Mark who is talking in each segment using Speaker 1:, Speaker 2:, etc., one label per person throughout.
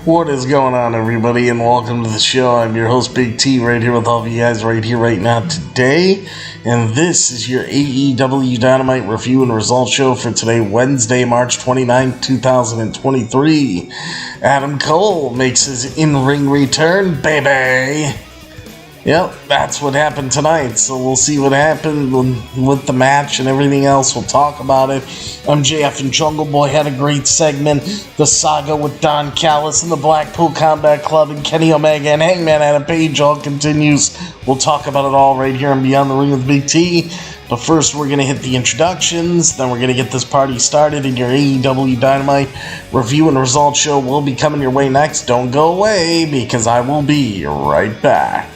Speaker 1: What is going on, everybody, and welcome to the show. I'm your host, Big T, right here with all of you guys right here, right now, today. And this is your AEW Dynamite review and results show for today, Wednesday, March 29, 2023. Adam Cole makes his in-ring return, baby. Yep, that's what happened tonight, so we'll see what happened with the match and everything else. We'll talk about it. MJF and Jungle Boy had a great segment. The saga with Don Callis and the Blackpool Combat Club and Kenny Omega and Hangman Adam Page all continues. We'll talk about it all right here on Beyond the Ring with Big T. But first, we're going to hit the introductions. Then we're going to get this party started, and your AEW Dynamite review and results show will be coming your way next. Don't go away, because I will be right back.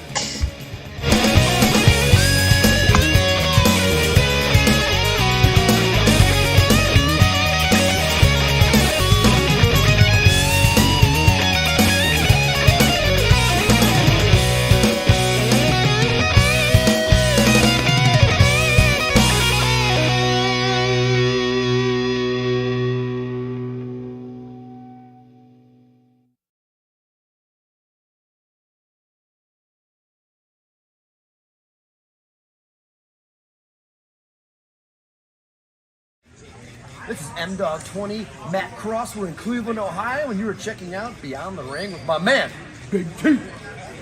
Speaker 2: This is M-Dog20, Matt Cross. We're in Cleveland, Ohio, and you are checking out Beyond the Ring with my man, Big T.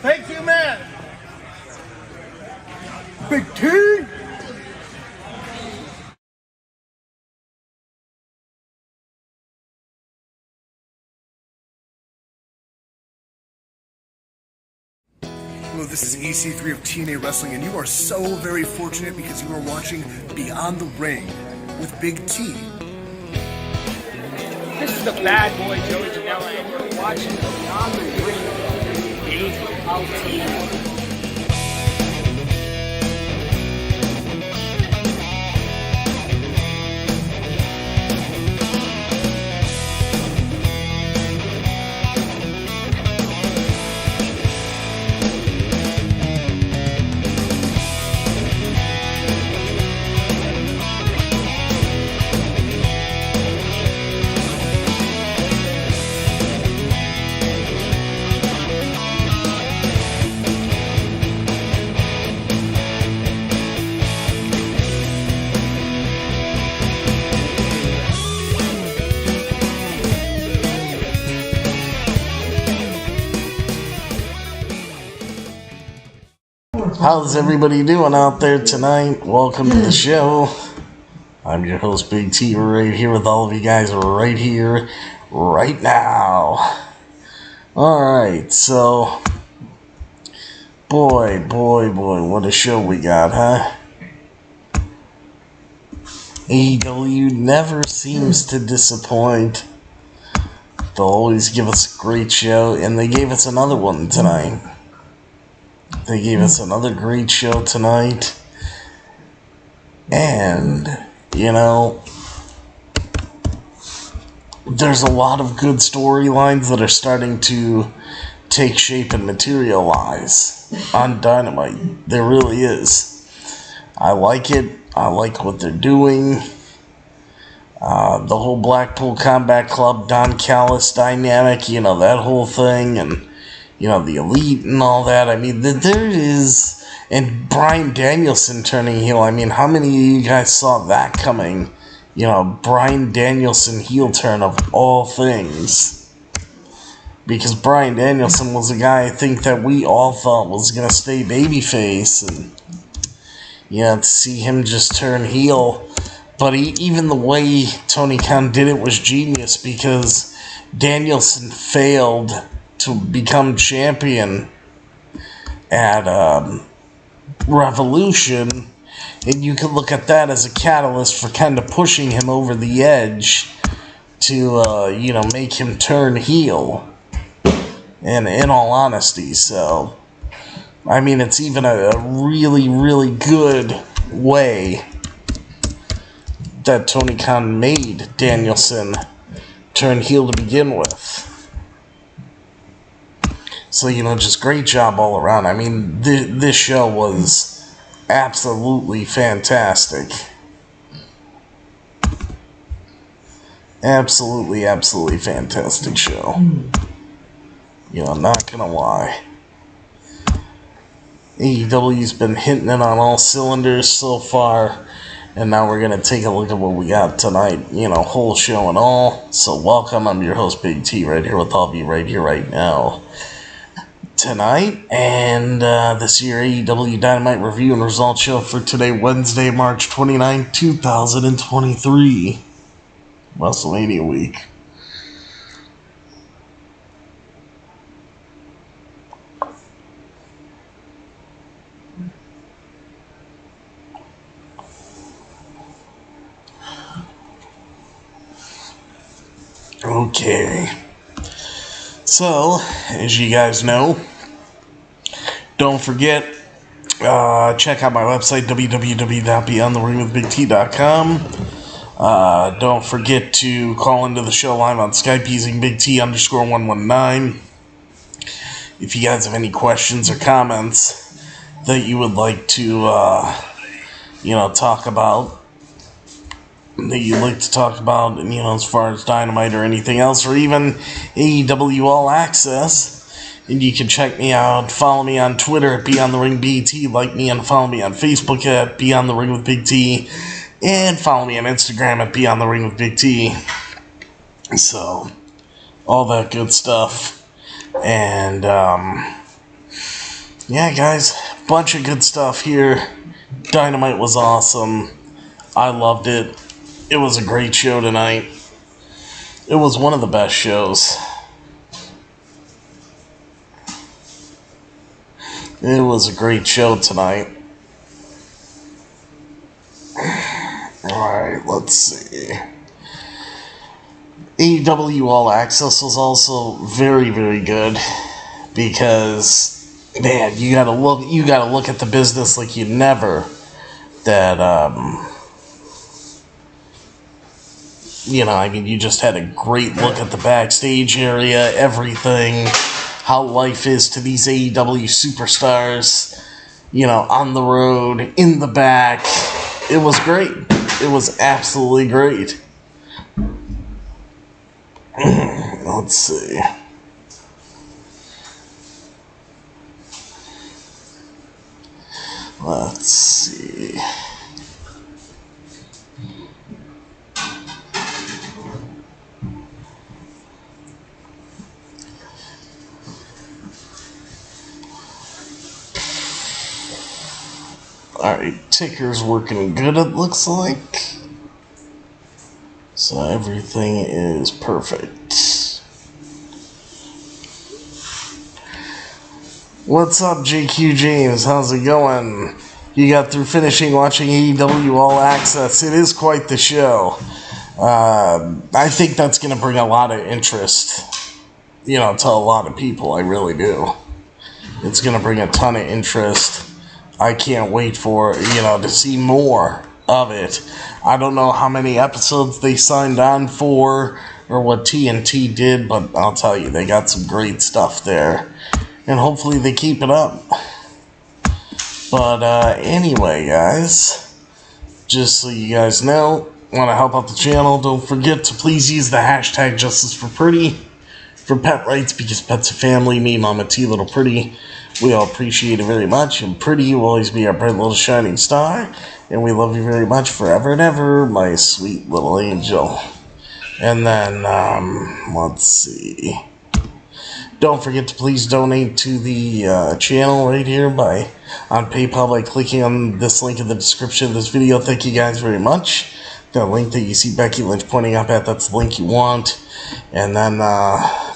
Speaker 2: Thank you, man. Big T. Hello, this is EC3 of TNA Wrestling, and you are so very fortunate because you are watching Beyond the Ring with Big T.
Speaker 3: This is the bad boy Joey Janela, and you're watching Beyond the Ring, Big T.
Speaker 1: How's everybody doing out there tonight? Welcome to the show. I'm your host, Big T, right here with all of you guys right here, right now. Alright, so, boy, what a show we got, huh? AEW never seems to disappoint. They'll always give us a great show, and they gave us another one tonight. They gave us another great show tonight. And, you know, there's a lot of good storylines that are starting to take shape and materialize on Dynamite. There really is. I like it. I like what they're doing. The whole Blackpool Combat Club, Don Callis dynamic, you know, that whole thing, and you know, the Elite and all that. I mean, there is... And Bryan Danielson turning heel. I mean, how many of you guys saw that coming? You know, Bryan Danielson heel turn of all things. Because Bryan Danielson was a guy I think that we all thought was going to stay babyface. And, yeah, to see him just turn heel. But even the way Tony Khan did it was genius, because Danielson failed to become champion at Revolution, and you can look at that as a catalyst for kind of pushing him over the edge to, you know, make him turn heel, and in all honesty. So, I mean, it's even a really, really good way that Tony Khan made Danielson turn heel to begin with. So, you know, just great job all around. I mean, this show was absolutely fantastic. Absolutely fantastic show. Not gonna lie. AEW's been hitting it on all cylinders so far, and now we're gonna take a look at what we got tonight, whole show and all. So welcome, I'm your host Big T, right here with all of you right here, right now. Tonight, and this year AEW Dynamite review and results show for today, Wednesday, March 29, 2023, WrestleMania week. Okay, so as you guys know, don't forget, check out my website, www.beyondtheringwithbigt.com. Don't forget to call into the show live on Skype using BigT_119. If you guys have any questions or comments that you would like to, talk about, as far as Dynamite or anything else, or even AEW All Access. And you can check me out, follow me on Twitter at BeyondTheRingBT, like me and follow me on Facebook at BeyondTheRingWithBigT, and follow me on Instagram at BeyondTheRingWithBigT. So, all that good stuff. And, yeah, guys, bunch of good stuff here. Dynamite was awesome. I loved it. It was a great show tonight. It was one of the best shows. It was a great show tonight. Alright, let's see. AEW All Access was also very, very good. Because, man, you gotta look at the business like you never. You just had a great look at the backstage area, everything, how life is to these AEW superstars, on the road, in the back. It was great. It was absolutely great. Let's see. Let's see. Alright, ticker's working good, it looks like. So everything is perfect. What's up, JQ James? How's it going? You got through finishing watching AEW All Access. It is quite the show. I think that's going to bring a lot of interest, to a lot of people. I really do. It's going to bring a ton of interest. I can't wait for, to see more of it. I don't know how many episodes they signed on for or what TNT did, but I'll tell you, they got some great stuff there. And hopefully they keep it up. But anyway, guys, just so you guys know, want to help out the channel, don't forget to please use the hashtag #JusticeForPretty for pet rights, because pets are family. Me, Mama T, Little Pretty, we all appreciate it very much, and Pretty will always be our bright little shining star, and we love you very much forever and ever, my sweet little angel. And then, let's see. Don't forget to please donate to the channel right here on PayPal by clicking on this link in the description of this video. Thank you guys very much. That link that you see Becky Lynch pointing up at, that's the link you want. And then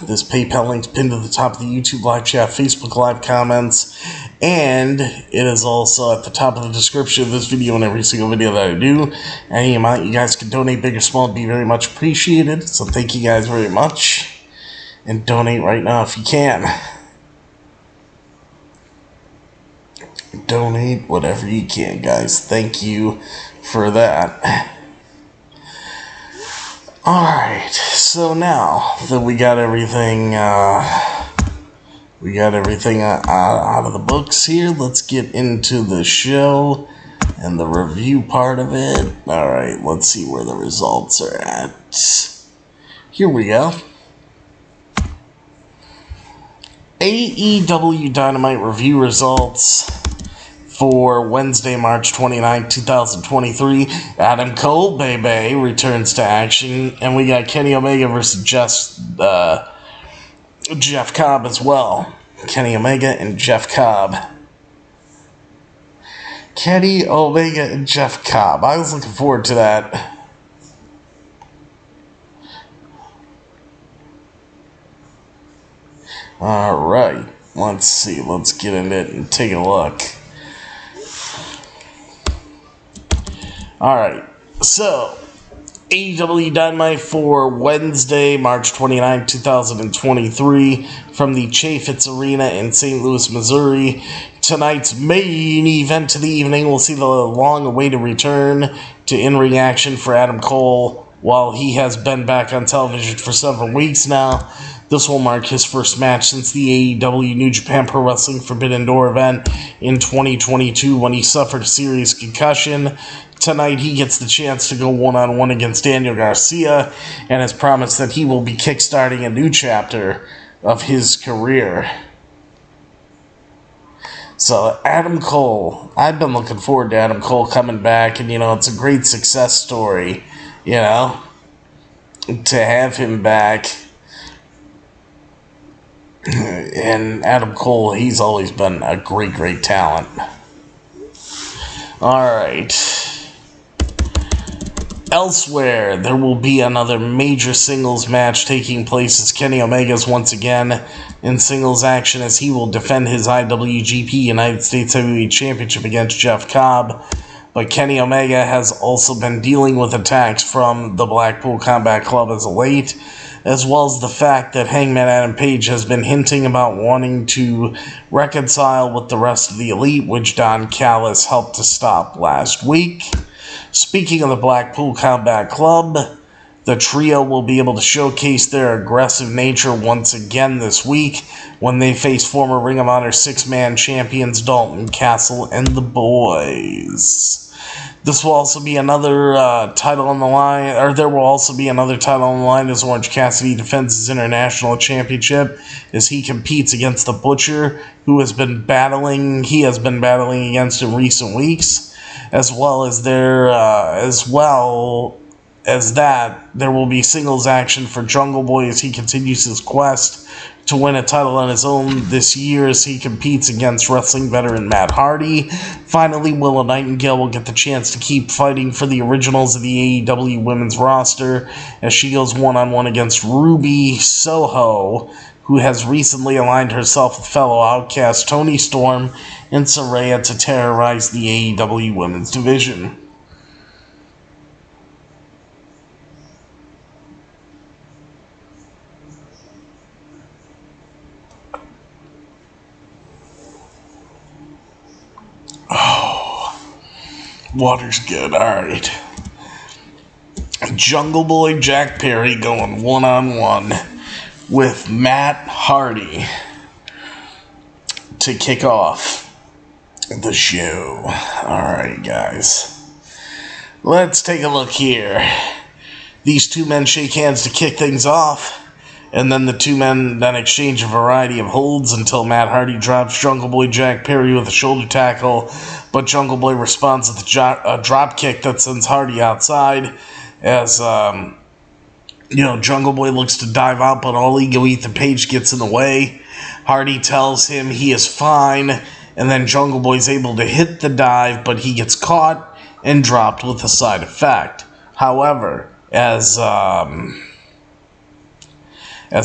Speaker 1: this PayPal link's pinned to the top of the YouTube live chat, Facebook live comments, and it is also at the top of the description of this video and every single video that I do. Any amount you guys can donate, big or small, would be very much appreciated. So thank you guys very much. And donate right now if you can. Donate whatever you can, guys. Thank you for that. Alright, so now that we got everything out of the books here, let's get into the show and the review part of it. Alright, let's see where the results are at. Here we go. AEW Dynamite review results for Wednesday, March 29, 2023. Adam Cole, baby, returns to action. And we got Kenny Omega versus Jeff Cobb as well. Kenny Omega and Jeff Cobb. Kenny Omega and Jeff Cobb. I was looking forward to that. Alright, let's see. Let's get into it and take a look. Alright, so AEW Dynamite for Wednesday, March 29, 2023 from the Chaffetz Arena in St. Louis, Missouri. Tonight's main event of the evening will see the long-awaited return to in-ring action for Adam Cole. While he has been back on television for several weeks now, this will mark his first match since the AEW New Japan Pro Wrestling Forbidden Door event in 2022 when he suffered a serious concussion. Tonight he gets the chance to go one-on-one against Daniel Garcia and has promised that he will be kickstarting a new chapter of his career. So, Adam Cole, I've been looking forward to Adam Cole coming back, and, it's a great success story, to have him back. And Adam Cole, he's always been a great, great talent. Alright. Elsewhere, there will be another major singles match taking place as Kenny Omega's once again in singles action as he will defend his IWGP United States Heavyweight Championship against Jeff Cobb. But Kenny Omega has also been dealing with attacks from the Blackpool Combat Club as of late, as well as the fact that Hangman Adam Page has been hinting about wanting to reconcile with the rest of the Elite, which Don Callis helped to stop last week. Speaking of the Blackpool Combat Club, the trio will be able to showcase their aggressive nature once again this week when they face former Ring of Honor six-man champions Dalton Castle and the Boys. This will also be another title on the line, or there will also be another title on the line as Orange Cassidy defends his international championship as he competes against the Butcher, who has been battling against in recent weeks. As well as there will be singles action for Jungle Boy as he continues his quest to win a title on his own this year as he competes against wrestling veteran Matt Hardy. Finally, Willow Nightingale will get the chance to keep fighting for the originals of the AEW women's roster as she goes one-on-one against Ruby Soho, who has recently aligned herself with fellow outcast Toni Storm and Saraya to terrorize the AEW women's division. Oh, water's good. Alright. Jungle Boy Jack Perry going one-on-one with Matt Hardy to kick off the show. Alright, guys. Let's take a look here. These two men shake hands to kick things off, and then the two men then exchange a variety of holds until Matt Hardy drops Jungle Boy Jack Perry with a shoulder tackle, but Jungle Boy responds with a drop kick that sends Hardy outside as Jungle Boy looks to dive out, but All Ego Ethan Page gets in the way. Hardy tells him he is fine, and then Jungle Boy's able to hit the dive, but he gets caught and dropped with a side effect. However, as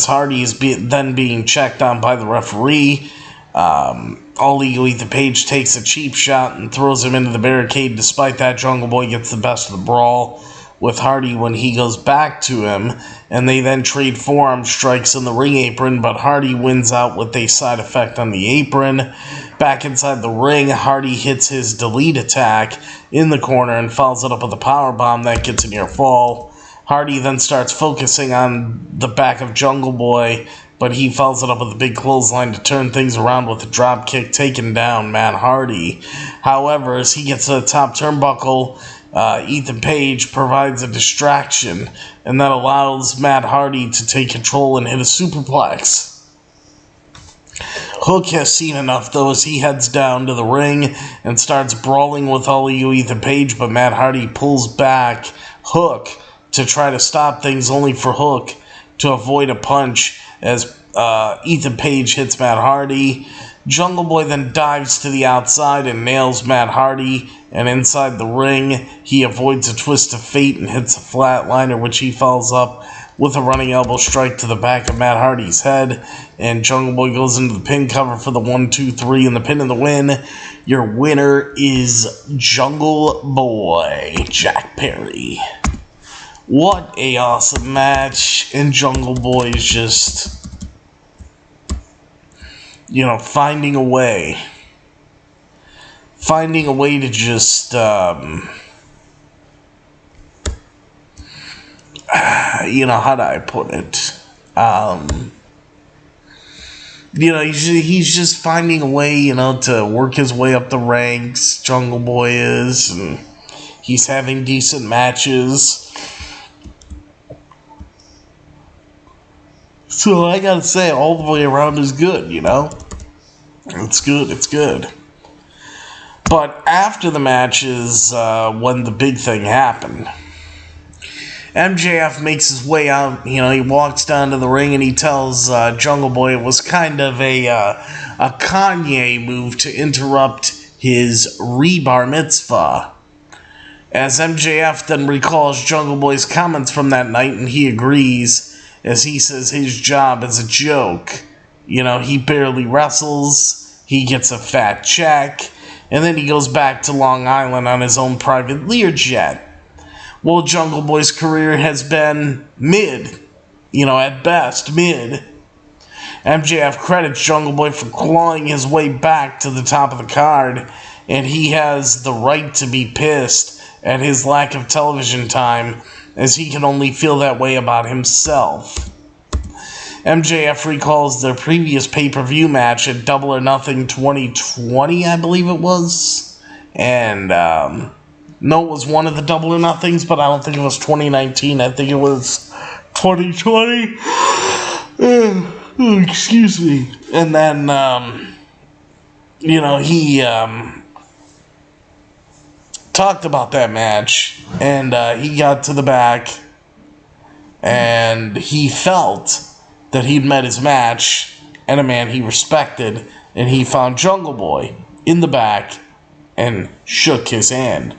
Speaker 1: Hardy is then being checked on by the referee, All Ego Ethan Page takes a cheap shot and throws him into the barricade. Despite that, Jungle Boy gets the best of the brawl with Hardy when he goes back to him, and they then trade forearm strikes in the ring apron, but Hardy wins out with a side effect on the apron. Back inside the ring, Hardy hits his delete attack in the corner and follows it up with a powerbomb that gets a near fall. Hardy then starts focusing on the back of Jungle Boy, but he follows it up with a big clothesline to turn things around with a drop kick, taking down Matt Hardy. However, as he gets to the top turnbuckle, Ethan Page provides a distraction, and that allows Matt Hardy to take control and hit a superplex. Hook has seen enough, though, as he heads down to the ring and starts brawling with all you Ethan Page, but Matt Hardy pulls back Hook to try to stop things, only for Hook to avoid a punch as Ethan Page hits Matt Hardy. Jungle Boy then dives to the outside and nails Matt Hardy, and inside the ring, he avoids a twist of fate and hits a flatliner, which he follows up with a running elbow strike to the back of Matt Hardy's head, and Jungle Boy goes into the pin cover for the 1-2-3 and the pin and the win. Your winner is Jungle Boy Jack Perry. What a awesome match, and Jungle Boy is just, finding a way to just, how do I put it? He's just finding a way, to work his way up the ranks. Jungle Boy is, and he's having decent matches. So I gotta say, all the way around is good, It's good. But after the match is when the big thing happened. MJF makes his way out, he walks down to the ring and he tells Jungle Boy it was kind of a Kanye move to interrupt his rebar mitzvah. As MJF then recalls Jungle Boy's comments from that night, and he agrees, as he says his job is a joke. He barely wrestles, he gets a fat check, and then he goes back to Long Island on his own private Learjet. Well, Jungle Boy's career has been mid, at best, mid. MJF credits Jungle Boy for clawing his way back to the top of the card, and he has the right to be pissed at his lack of television time, as he can only feel that way about himself. MJF recalls their previous pay-per-view match at Double or Nothing 2020, I believe it was. And, no, it was one of the Double or Nothings, but I don't think it was 2019. I think it was 2020. Excuse me. And then, he talked about that match, and he got to the back, and he felt that he'd met his match and a man he respected, and he found Jungle Boy in the back and shook his hand.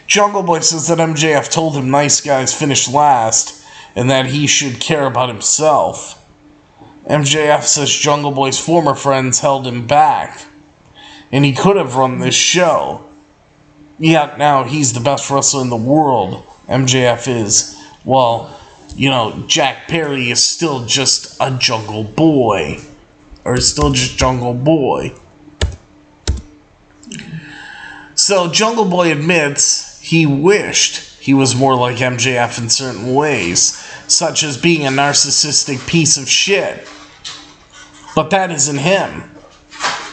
Speaker 1: Jungle Boy says that MJF told him nice guys finish last and that he should care about himself. MJF says Jungle Boy's former friends held him back, and he could have run this show. Yet now he's the best wrestler in the world. MJF is. Well, Jack Perry is still just a Jungle Boy. Or still just Jungle Boy. So Jungle Boy admits he wished he was more like MJF in certain ways, such as being a narcissistic piece of shit. But that isn't him.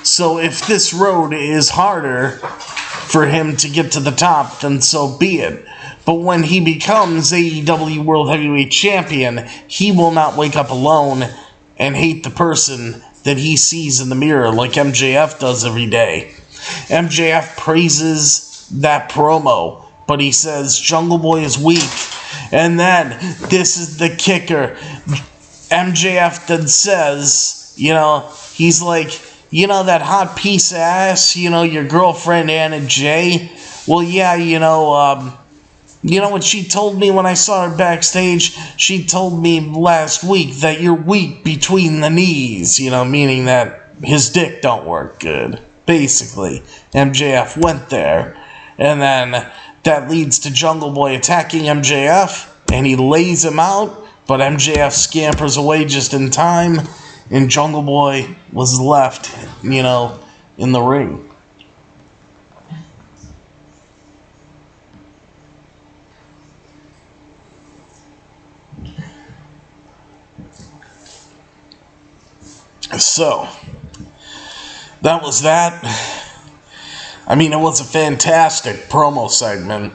Speaker 1: So if this road is harder for him to get to the top, then so be it. But when he becomes AEW World Heavyweight Champion, he will not wake up alone and hate the person that he sees in the mirror like MJF does every day. MJF praises that promo, but he says Jungle Boy is weak. And then, this is the kicker, MJF then says, he's like, that hot piece of ass, your girlfriend Anna Jay? Well, yeah, what she told me when I saw her backstage? She told me last week that you're weak between the knees, meaning that his dick don't work good. Basically, MJF went there, and then that leads to Jungle Boy attacking MJF, and he lays him out, but MJF scampers away just in time, and Jungle Boy was left, in the ring. So, that was that. I mean, it was a fantastic promo segment.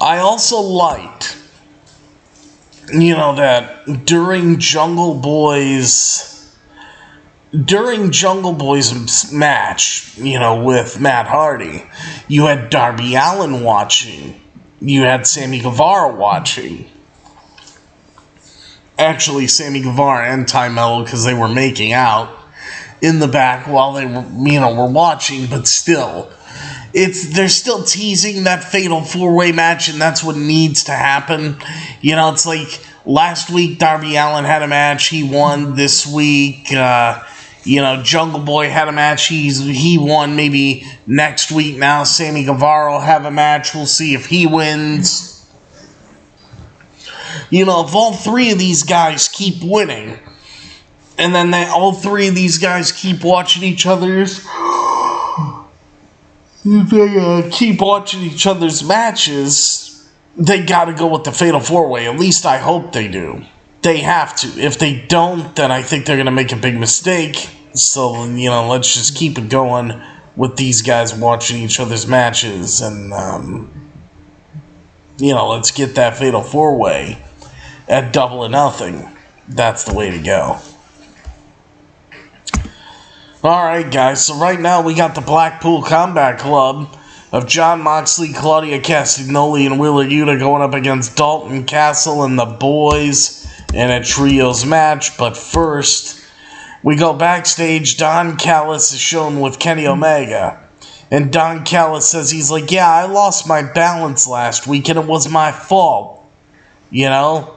Speaker 1: I also liked, that during Jungle Boy's during Jungle Boy's match, with Matt Hardy, you had Darby Allin watching. You had Sammy Guevara watching. Actually, Sammy Guevara and Ty Mello, because they were making out in the back while they were watching, but still. They're still teasing that Fatal 4-Way match, and that's what needs to happen. It's like last week Darby Allin had a match, he won. This week, Jungle Boy had a match, he won. Maybe next week now Sammy Guevara will have a match, we'll see if he wins. If all three of these guys keep winning, and then all three of these guys keep watching each other's matches, they gotta go with the Fatal 4-Way. At least I hope they do. They have to. If they don't, then I think they're gonna make a big mistake. So, let's just keep it going with these guys watching each other's matches, and, let's get that Fatal 4-Way at Double or Nothing. That's the way to go. Alright, guys, so right now we got the Blackpool Combat Club of Jon Moxley, Claudio Castagnoli, and Wheeler Yuta going up against Dalton Castle and the boys in a trios match. But first, we go backstage. Don Callis is shown with Kenny Omega. And Don Callis says, he's like, yeah, I lost my balance last week and it was my fault. And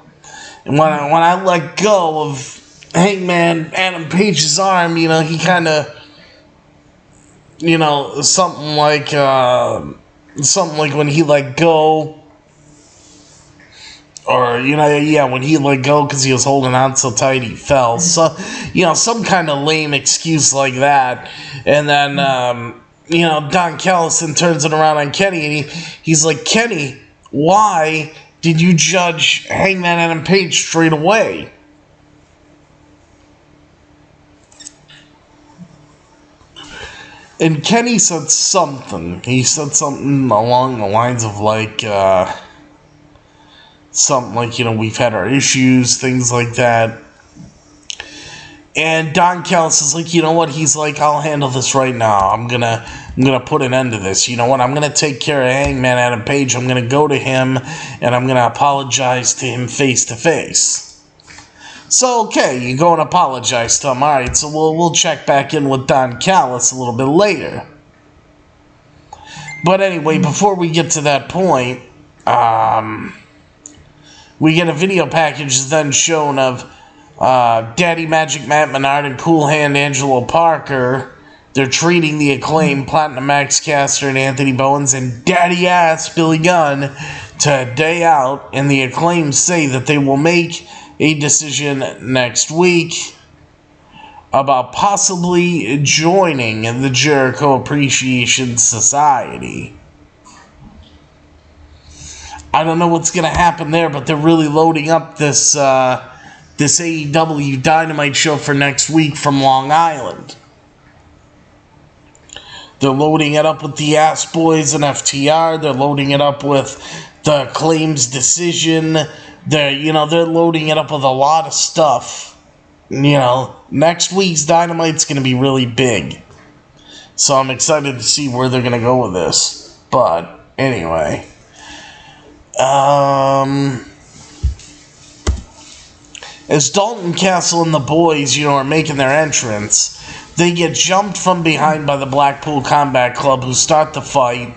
Speaker 1: when I let go of Hangman Adam Page's arm, he kind of, something like when he let go, or, when he let go because he was holding on so tight he fell. So, some kind of lame excuse like that. And then, Don Callis then turns it around on Kenny, and he's like, Kenny, why did you judge Hangman Adam Page straight away? And Kenny said something. He said something along the lines of something like, we've had our issues, things like that. And Don Callis is like, you know what? He's like, I'll handle this right now. I'm gonna put an end to this. You know what? I'm gonna take care of Hangman Adam Page. I'm gonna go to him and I'm gonna apologize to him face to face. So, okay, you go and apologize to him. Alright, so we'll check back in with Don Callis a little bit later. But anyway, before we get to that point, we get a video package then shown of Daddy Magic Matt Menard and Cool Hand Angelo Parker. They're treating the Acclaimed, Platinum Max Caster and Anthony Bowens and Daddy Ass Billy Gunn to a day out, and the Acclaimed say that they will make a decision next week about possibly joining the Jericho Appreciation Society. I don't know what's going to happen there, but they're really loading up this AEW Dynamite show for next week from Long Island. They're loading it up with the Ass Boys and FTR. They're loading it up with the Acclaimed's decision. They're loading it up with a lot of stuff. Next week's Dynamite's going to be really big. So I'm excited to see where they're going to go with this. But, anyway. As Dalton Castle and the boys, are making their entrance, they get jumped from behind by the Blackpool Combat Club, who start the fight.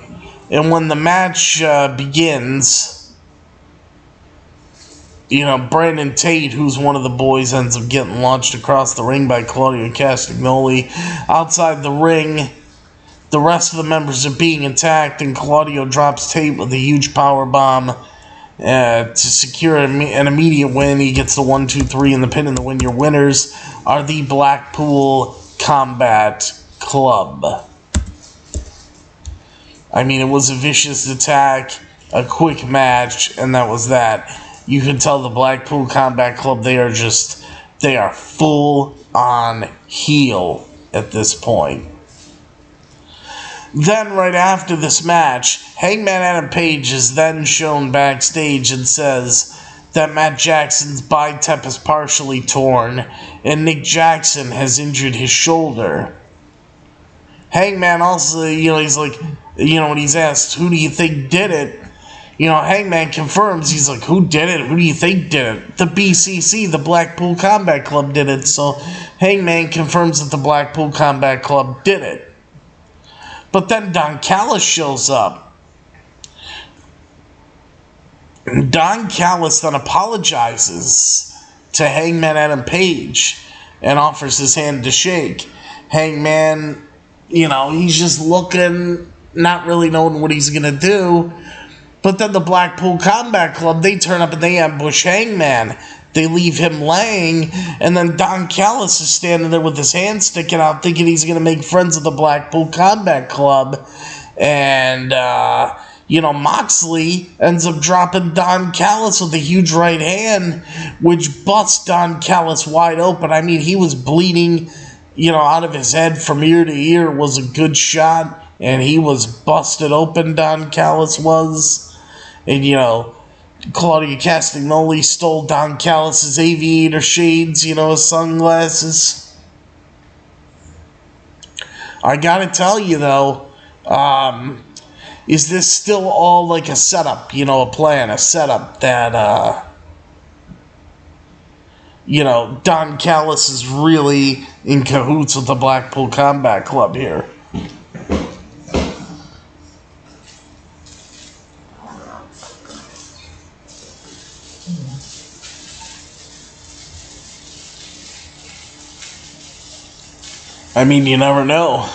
Speaker 1: And when the match begins, Brandon Tate, who's one of the boys, ends up getting launched across the ring by Claudio Castagnoli. Outside the ring, the rest of the members are being attacked, and Claudio drops Tate with a huge powerbomb to secure an immediate win. He gets the 1-2-3 in the pin and the win. Your winners are the Blackpool Combat Club. I mean, it was a vicious attack, a quick match, and that was that. You can tell the Blackpool Combat Club, they are full on heel at this point. Then, right after this match, Hangman Adam Page is then shown backstage and says that Matt Jackson's bicep is partially torn, and Nick Jackson has injured his shoulder. Hangman also, he's like, when he's asked, who do you think did it? Hangman confirms, he's like, who did it? Who do you think did it? The BCC, the Blackpool Combat Club, did it. So Hangman confirms that the Blackpool Combat Club did it. But then Don Callis shows up. Don Callis then apologizes to Hangman Adam Page and offers his hand to shake. Hangman, he's just looking, not really knowing what he's going to do. But then the Blackpool Combat Club, they turn up and they ambush Hangman. They leave him laying, and then Don Callis is standing there with his hand sticking out, thinking he's going to make friends with the Blackpool Combat Club. And, Moxley ends up dropping Don Callis with a huge right hand, which busts Don Callis wide open. I mean, he was bleeding, out of his head from ear to ear. It was a good shot, and he was busted open, Don Callis was. And, Claudia Castagnoli stole Don Callis' aviator shades, his sunglasses. I gotta tell you, though, is this still all like a setup, a plan, a setup that, Don Callis is really in cahoots with the Blackpool Combat Club here? I mean, you never know.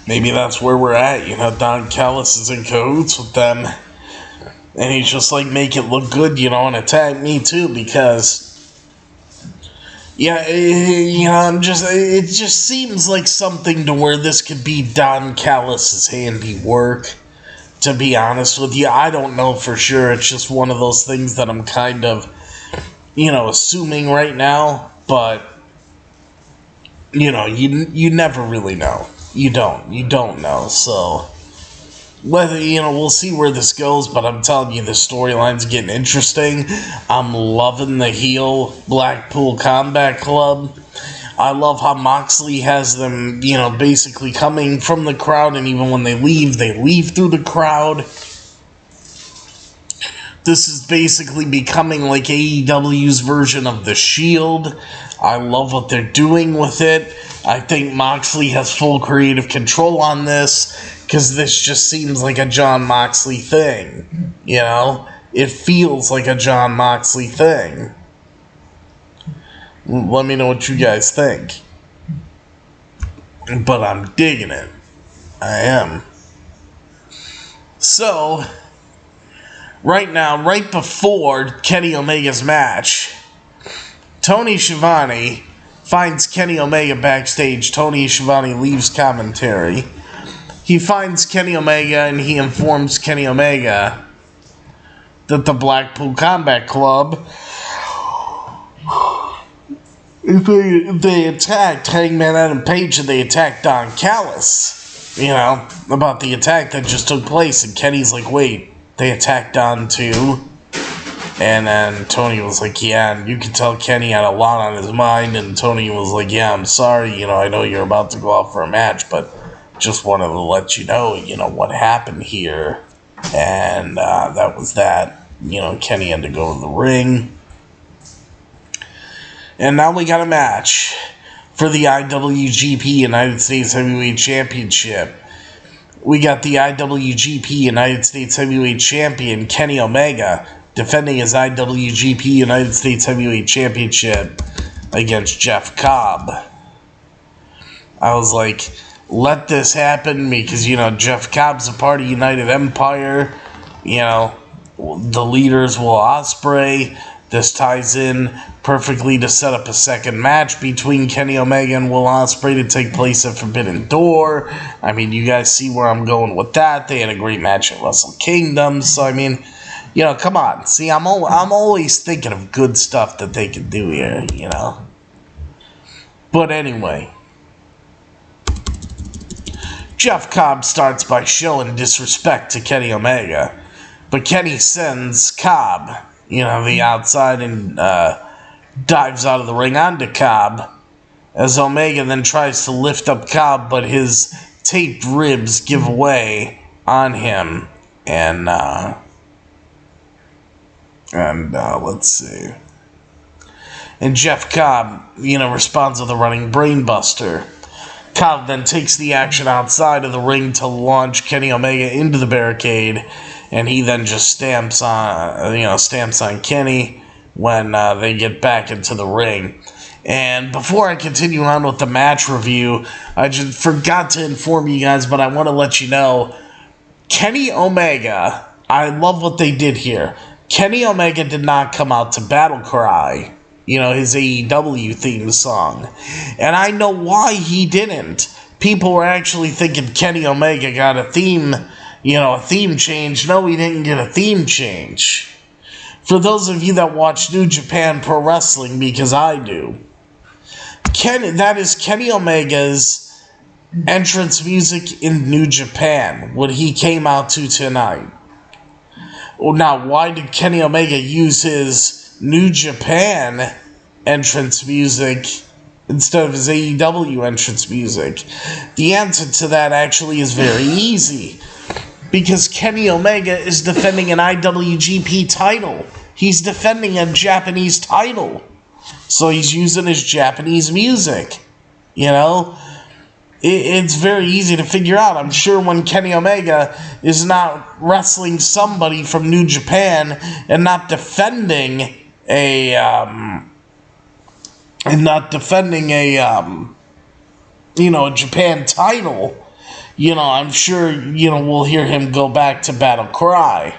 Speaker 1: Maybe that's where we're at. Don Callis is in cahoots with them. And he's just like, make it look good, and attack me too, because, it just seems like something to where this could be Don Callis' handiwork, to be honest with you. I don't know for sure. It's just one of those things that I'm kind of, assuming right now, but you never really know. You don't know. So whether we'll see where this goes, but I'm telling you, the storyline's getting interesting. I'm loving the heel Blackpool Combat Club. I love how Moxley has them, basically coming from the crowd, and even when they leave through the crowd. This is basically becoming like AEW's version of The Shield. I love what they're doing with it. I think Moxley has full creative control on this, because this just seems like a Jon Moxley thing. It feels like a Jon Moxley thing. Let me know what you guys think. But I'm digging it. I am. So, right now, right before Kenny Omega's match, Tony Schiavone finds Kenny Omega backstage. Tony Schiavone leaves commentary. He finds Kenny Omega and he informs Kenny Omega that the Blackpool Combat Club, they attacked Hangman Adam Page and they attacked Don Callis. About the attack that just took place. And Kenny's like, wait, they attacked Don too? And then Tony was like, yeah, and you could tell Kenny had a lot on his mind, and Tony was like, yeah, I'm sorry, I know you're about to go out for a match, but just wanted to let you know, what happened here. And that was that. Kenny had to go to the ring. And now we got a match for the IWGP United States Heavyweight Championship. We got the IWGP United States Heavyweight Champion, Kenny Omega, defending his IWGP United States Heavyweight Championship against Jeff Cobb. I was like, let this happen, because, Jeff Cobb's a part of United Empire. The leaders Will Ospreay. This ties in perfectly to set up a second match between Kenny Omega and Will Ospreay to take place at Forbidden Door. I mean, you guys see where I'm going with that. They had a great match at Wrestle Kingdom. So, I mean, come on. See, I'm always thinking of good stuff that they can do here, But anyway, Jeff Cobb starts by showing disrespect to Kenny Omega. But Kenny sends Cobb, the outside, and dives out of the ring onto Cobb, as Omega then tries to lift up Cobb, but his taped ribs give way on him, and let's see. And Jeff Cobb, responds with a running brainbuster. Cobb then takes the action outside of the ring to launch Kenny Omega into the barricade, and he then just stamps on Kenny when they get back into the ring. And before I continue on with the match review, I just forgot to inform you guys, but I want to let you know, Kenny Omega, I love what they did here. Kenny Omega did not come out to Battle Cry, his AEW theme song. And I know why he didn't. People were actually thinking Kenny Omega got a theme change. No, he didn't get a theme change. For those of you that watch New Japan Pro Wrestling, because I do, that is Kenny Omega's entrance music in New Japan, what he came out to tonight. Well, now, why did Kenny Omega use his New Japan entrance music instead of his AEW entrance music? The answer to that actually is very easy. Because Kenny Omega is defending an IWGP title. He's defending a Japanese title. So he's using his Japanese music. It's very easy to figure out. I'm sure when Kenny Omega is not wrestling somebody from New Japan and not defending a Japan title, I'm sure, we'll hear him go back to Battle Cry.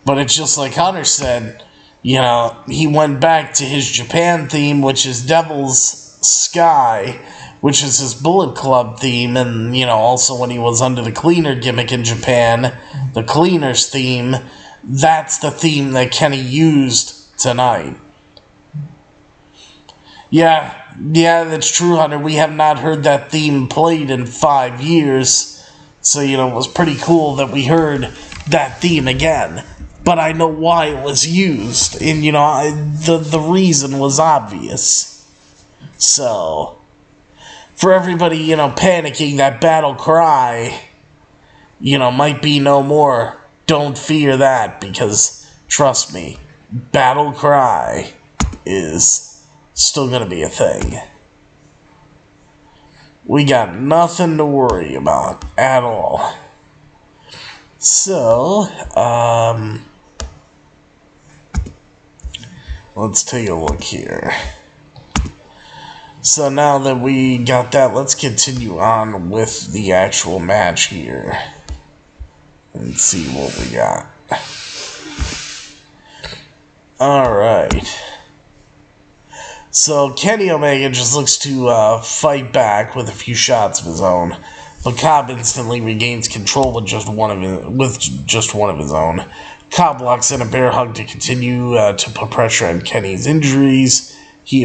Speaker 1: But it's just like Hunter said, he went back to his Japan theme, which is Devil's Sky, which is his Bullet Club theme, and, also when he was under the Cleaner gimmick in Japan, the Cleaner's theme, that's the theme that Kenny used tonight. Yeah, that's true, Hunter. We have not heard that theme played in 5 years, so, it was pretty cool that we heard that theme again. But I know why it was used, and, the reason was obvious. So, for everybody, panicking that Battle Cry, might be no more, don't fear that, because, trust me, Battle Cry is still going to be a thing. We got nothing to worry about at all. So, let's take a look here. So now that we got that, let's continue on with the actual match here. And see what we got. Alright. So Kenny Omega just looks to fight back with a few shots of his own. But Cobb instantly regains control with just one of his own. Cobb locks in a bear hug to continue to put pressure on Kenny's injuries.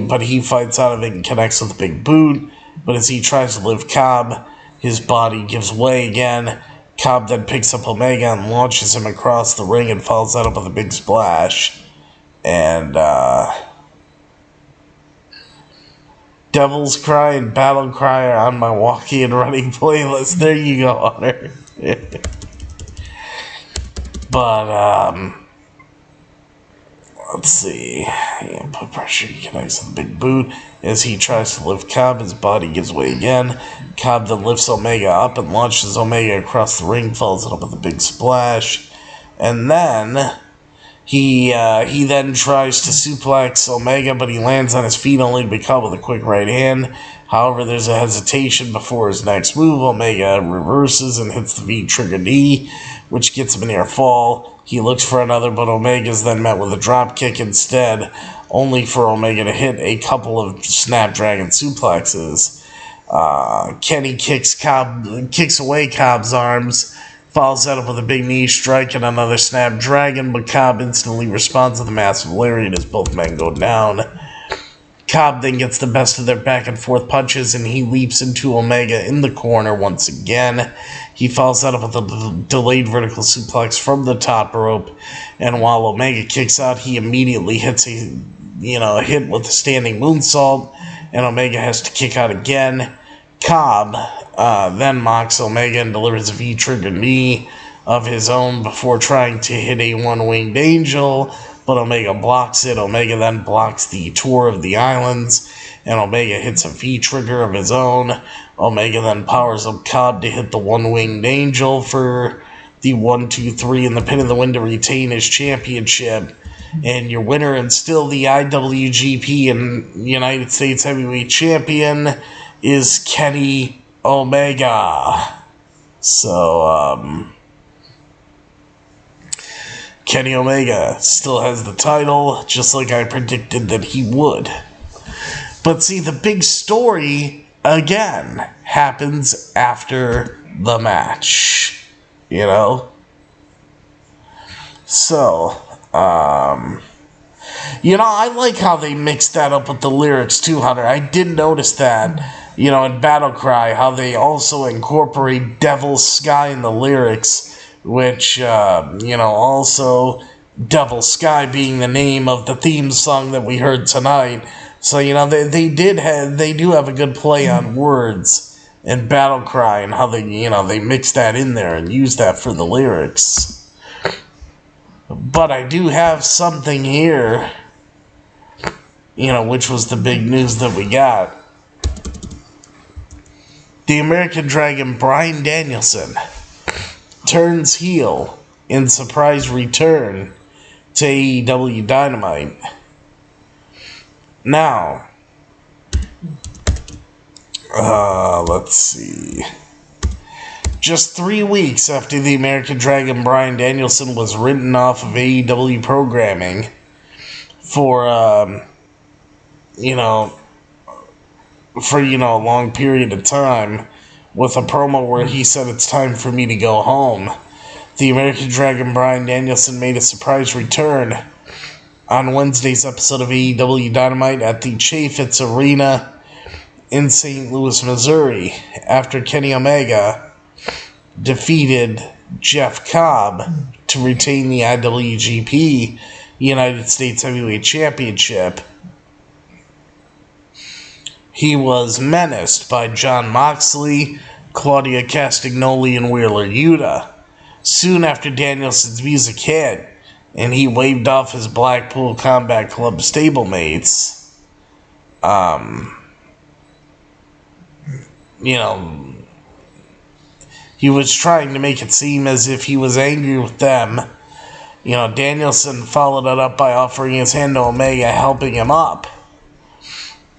Speaker 1: But he fights out of it and connects with a big boot. But as he tries to lift Cobb, his body gives way again. Cobb then picks up Omega and launches him across the ring and follows that up with a big splash. And Devil's Cry and Battle Cry are on my walking and running playlist. There you go, Hunter. But, let's see. Put pressure, he connects with a big boot. As he tries to lift Cobb, his body gives way again. Cobb then lifts Omega up and launches Omega across the ring, follows it up with a big splash. And then he then tries to suplex Omega, but he lands on his feet only to be caught with a quick right hand. However, there's a hesitation before his next move. Omega reverses and hits the V-trigger knee, which gets him a near fall. He looks for another, but Omega's then met with a drop kick instead, only for Omega to hit a couple of Snapdragon suplexes. Kenny kicks away Cobb's arms, follows that up with a big knee strike and another Snapdragon, but Cobb instantly responds with a massive lariat as both men go down. Cobb then gets the best of their back and forth punches, and he leaps into Omega in the corner once again. He falls out with a delayed vertical suplex from the top rope, and while Omega kicks out, he immediately hits a hit with a standing moonsault, and Omega has to kick out again. Cobb then mocks Omega and delivers a V-triggered knee of his own before trying to hit a one-winged angel, but Omega blocks it. Omega then blocks the Tour of the Islands, and Omega hits a V-trigger of his own. Omega then powers up Cobb to hit the one-winged angel for the 1-2-3 in the pin of the win to retain his championship. And your winner and still the IWGP and United States Heavyweight Champion is Kenny Omega. So, Kenny Omega still has the title, just like I predicted that he would. But see, the big story, again, happens after the match. So, I like how they mixed that up with the lyrics too, Hunter. I did notice that, in Battle Cry, how they also incorporate Devil's Sky in the lyrics, which, also Devil's Sky being the name of the theme song that we heard tonight. So, they do have a good play on words in Battle Cry and how they mix that in there and use that for the lyrics. But I do have something here, which was the big news that we got. The American Dragon Bryan Danielson turns heel in surprise return to AEW Dynamite. Now, let's see. Just 3 weeks after the American Dragon Bryan Danielson was written off of AEW programming for, a long period of time, with a promo where he said it's time for me to go home, the American Dragon Bryan Danielson made a surprise return on Wednesday's episode of AEW Dynamite at the Chaffetz Arena in St. Louis, Missouri, after Kenny Omega defeated Jeff Cobb to retain the IWGP United States Heavyweight Championship. He was menaced by Jon Moxley, Claudia Castagnoli, and Wheeler Yuta. Soon after Danielson's music hit, and he waved off his Blackpool Combat Club stablemates, he was trying to make it seem as if he was angry with them. Danielson followed it up by offering his hand to Omega, helping him up.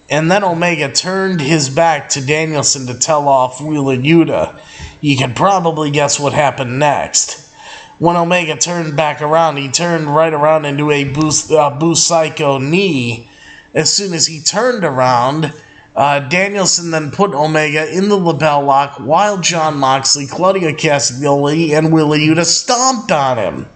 Speaker 1: And then Omega turned his back to Danielson to tell off Wheeler Yuta. You can probably guess what happened next. When Omega turned back around, he turned right around into a Busaiku knee. As soon as he turned around, Danielson then put Omega in the lapel lock while Jon Moxley, Claudia Castagnoli, and Wheeler Yuta stomped on him,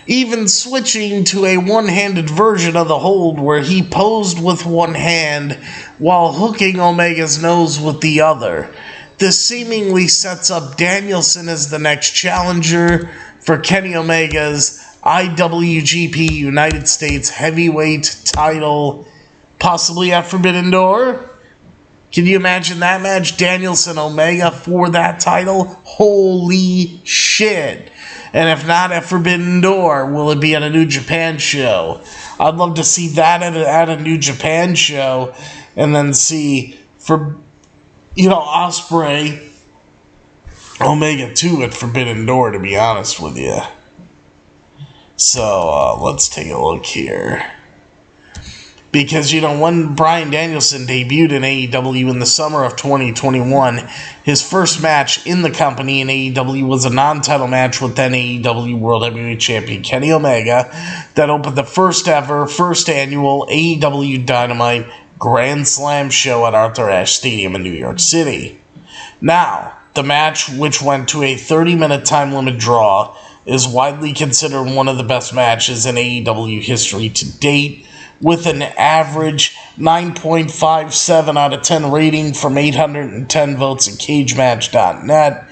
Speaker 1: even switching to a one-handed version of the hold where he posed with one hand while hooking Omega's nose with the other. This seemingly sets up Danielson as the next challenger for Kenny Omega's IWGP United States Heavyweight title, possibly at Forbidden Door. Can you imagine that match? Danielson Omega for that title? Holy shit. And if not at Forbidden Door, will it be at a New Japan show? I'd love to see that at a New Japan show, and then see Ospreay Omega 2 at Forbidden Door, to be honest with you. So, let's take a look here. Because, when Bryan Danielson debuted in AEW in the summer of 2021, his first match in the company in AEW was a non-title match with then AEW World Heavyweight Champion Kenny Omega that opened the first annual AEW Dynamite Grand Slam show at Arthur Ashe Stadium in New York City. Now, the match, which went to a 30-minute time limit draw, is widely considered one of the best matches in AEW history to date, with an average 9.57 out of 10 rating from 810 votes at CageMatch.net.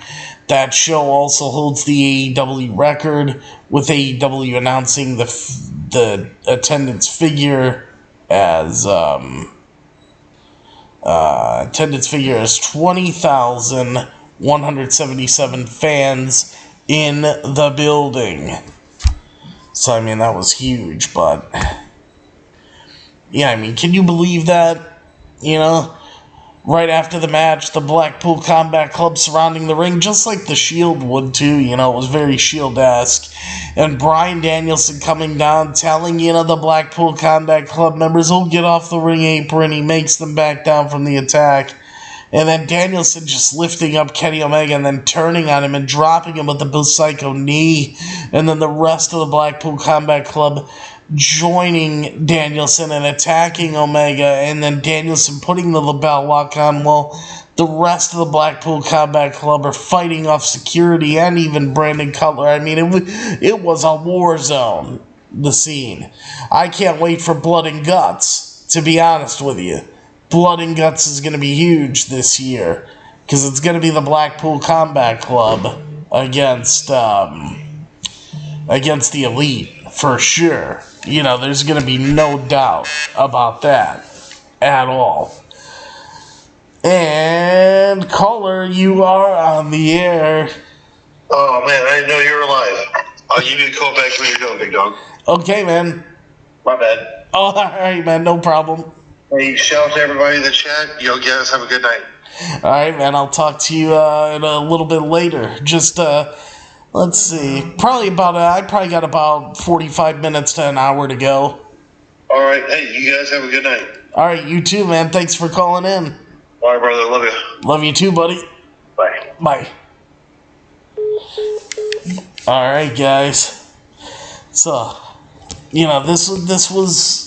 Speaker 1: That show also holds the AEW record, with AEW announcing the attendance figure as 20,177 fans in the building. So, I mean, that was huge, but yeah, I mean, can you believe that? You know, right after the match, the Blackpool Combat Club surrounding the ring, just like the Shield would too, you know, it was very Shield-esque. And Bryan Danielson coming down, telling, you know, the Blackpool Combat Club members, oh, get off the ring apron. He makes them back down from the attack. And then Danielson just lifting up Kenny Omega and then turning on him and dropping him with the Psycho knee. And then the rest of the Blackpool Combat Club joining Danielson and attacking Omega, and then Danielson putting the lapel lock on while the rest of the Blackpool Combat Club are fighting off security and even Brandon Cutler. I mean, it was a war zone, the scene. I can't wait for Blood and Guts, to be honest with you. Blood and Guts is going to be huge this year, because it's going to be the Blackpool Combat Club against the Elite, for sure. You know, there's going to be no doubt about that at all. And, caller, you are on the air.
Speaker 4: Oh, man, I didn't know you were alive. I'll give you a call back when you're done, big dog.
Speaker 1: Okay, man.
Speaker 4: My bad.
Speaker 1: Oh, all right, man, no problem.
Speaker 4: Hey, shout out to everybody in the chat. Yo, guys, have a good night.
Speaker 1: All right, man, I'll talk to you in a little bit later. Just, let's see. I probably got about 45 minutes to an hour to go.
Speaker 4: All right. Hey, you guys have a good night.
Speaker 1: All right, you too, man. Thanks for calling in.
Speaker 4: All right, brother. Love you.
Speaker 1: Love you too, buddy.
Speaker 4: Bye.
Speaker 1: Bye. All right, guys. So, you know, this was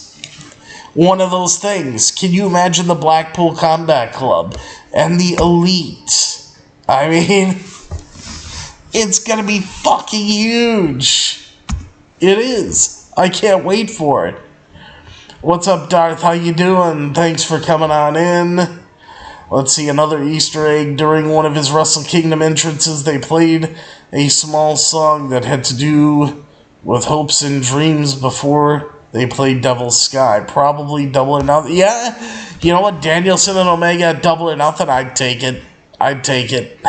Speaker 1: one of those things. Can you imagine the Blackpool Combat Club and the Elite? I mean, it's gonna be fucking huge. It is. I can't wait for it. What's up, Darth? How you doing? Thanks for coming on in. Let's see, another Easter egg. During one of his Wrestle Kingdom entrances, they played a small song that had to do with hopes and dreams before they played Devil's Sky. Probably Double or Nothing. Yeah, you know what? Danielson and Omega, Double or Nothing, I'd take it. I'd take it.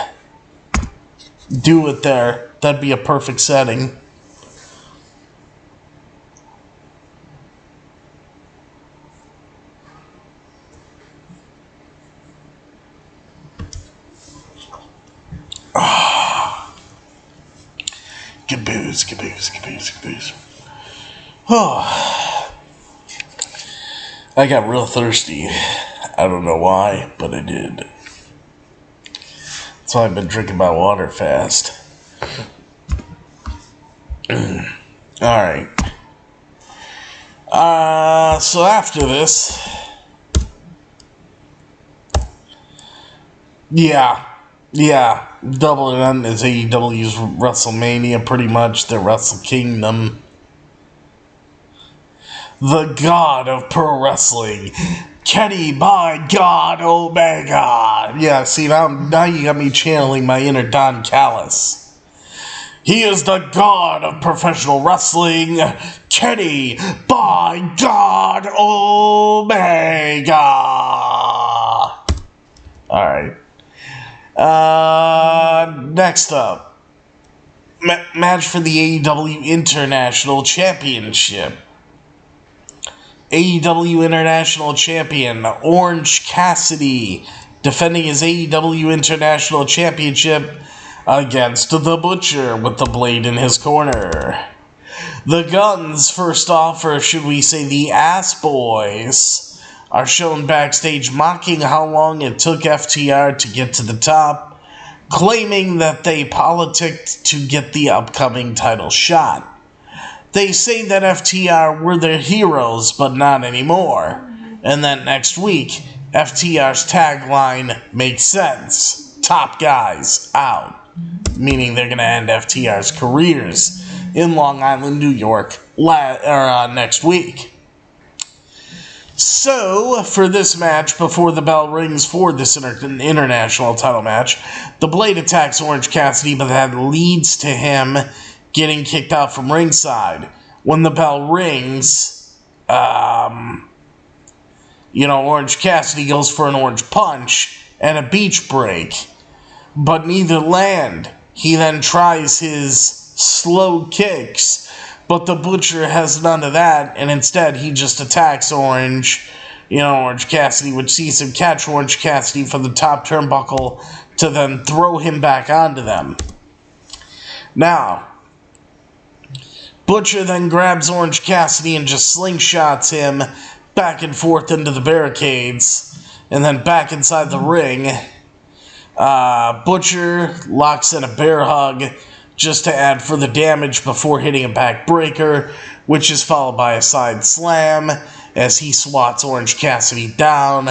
Speaker 1: Do it there. That'd be a perfect setting. Caboose, caboose, caboose, caboose. Oh. I got real thirsty. I don't know why, but I did. That's why I've been drinking my water fast. Alright. So after this... Yeah, Double or Nothing is AEW's WrestleMania, pretty much, their Wrestle Kingdom. The god of pro wrestling, Kenny, by God, Omega. Yeah, see, now you got me channeling my inner Don Callis. He is the god of professional wrestling, Kenny, by God, Omega. Alright. Next up, match for the AEW International Championship. AEW International Champion Orange Cassidy defending his AEW International Championship against the Butcher with the Blade in his corner. The Guns, first off, or should we say the Ass Boys, are shown backstage mocking how long it took FTR to get to the top, claiming that they politicked to get the upcoming title shot. They say that FTR were their heroes, but not anymore, and that next week, FTR's tagline makes sense. Top guys out. Meaning they're going to end FTR's careers in Long Island, New York next week. So, for this match, before the bell rings for this international title match, the Blade attacks Orange Cassidy, but that leads to him getting kicked out from ringside. When the bell rings, Orange Cassidy goes for an orange punch and a beach break, but neither land. He then tries his slow kicks, but the Butcher has none of that, and instead he just attacks Orange Cassidy, which sees him catch Orange Cassidy from the top turnbuckle to then throw him back onto them. Now, Butcher then grabs Orange Cassidy and just slingshots him back and forth into the barricades, and then back inside the ring. Butcher locks in a bear hug just to add further damage before hitting a backbreaker, which is followed by a side slam as he swats Orange Cassidy down.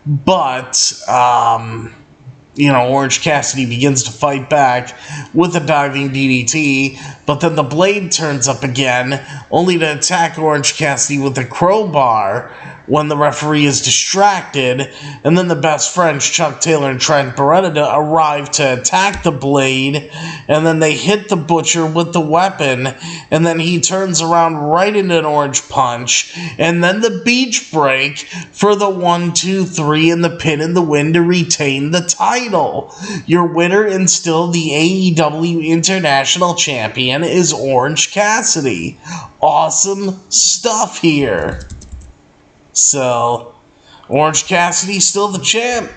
Speaker 1: But, Orange Cassidy begins to fight back with a diving DDT, but then the Blade turns up again, only to attack Orange Cassidy with a crowbar when the referee is distracted, and then the best friends, Chuck Taylor and Trent Beretta, arrive to attack the Blade, and then they hit the Butcher with the weapon, and then he turns around right into an orange punch, and then the beach break for the 1-2-3 and the pin in the win to retain the title. Your winner and still the AEW International Champion is Orange Cassidy. Awesome stuff here. So, Orange Cassidy still the champ.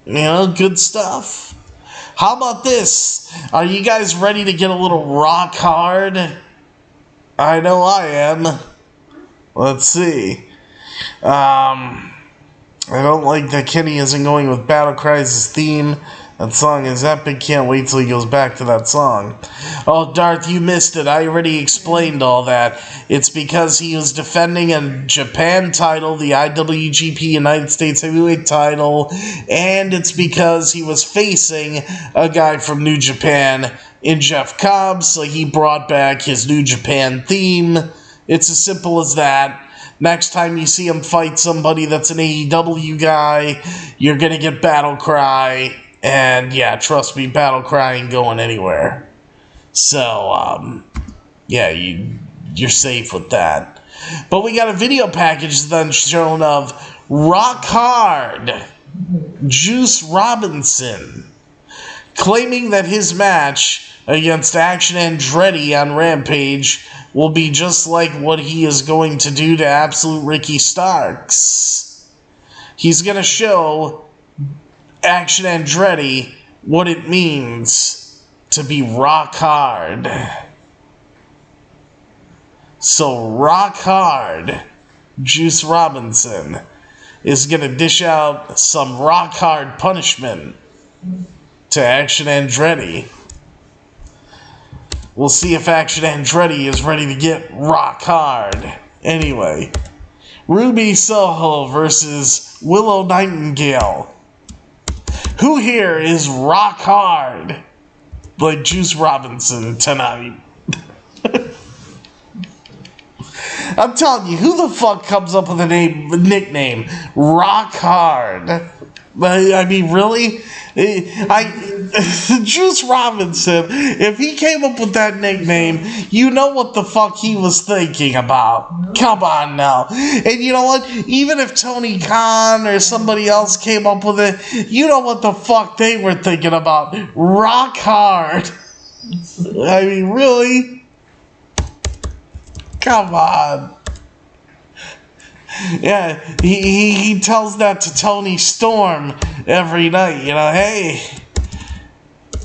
Speaker 1: Good stuff. How about this? Are you guys ready to get a little rock hard? I know I am. Let's see. I don't like that Kenny isn't going with Battle Cries' theme. That song is epic. Can't wait till he goes back to that song. Oh, Darth, you missed it. I already explained all that. It's because he was defending a Japan title, the IWGP United States Heavyweight title, and it's because he was facing a guy from New Japan in Jeff Cobb, so he brought back his New Japan theme. It's as simple as that. Next time you see him fight somebody that's an AEW guy, you're going to get Battle Cry. And yeah, trust me, Battle Cry ain't going anywhere. So, you're safe with that. But we got a video package then shown of Rock Hard Juice Robinson claiming that his match against Action Andretti on Rampage will be just like what he is going to do to Absolute Ricky Starks. He's going to show Action Andretti what it means to be rock hard. So Rock Hard Juice Robinson is going to dish out some rock hard punishment to Action Andretti. We'll see if Action Andretti is ready to get rock hard. Anyway, Ruby Soho versus Willow Nightingale. Who here is rock hard like Juice Robinson tonight? I'm telling you, who the fuck comes up with a nickname Rock Hard? I mean, really? Juice Robinson, if he came up with that nickname, you know what the fuck he was thinking about. Come on now. And you know what? Even if Tony Khan or somebody else came up with it, you know what the fuck they were thinking about. Rock Hard. I mean, really? Come on. Yeah, he tells that to Tony Storm every night, hey,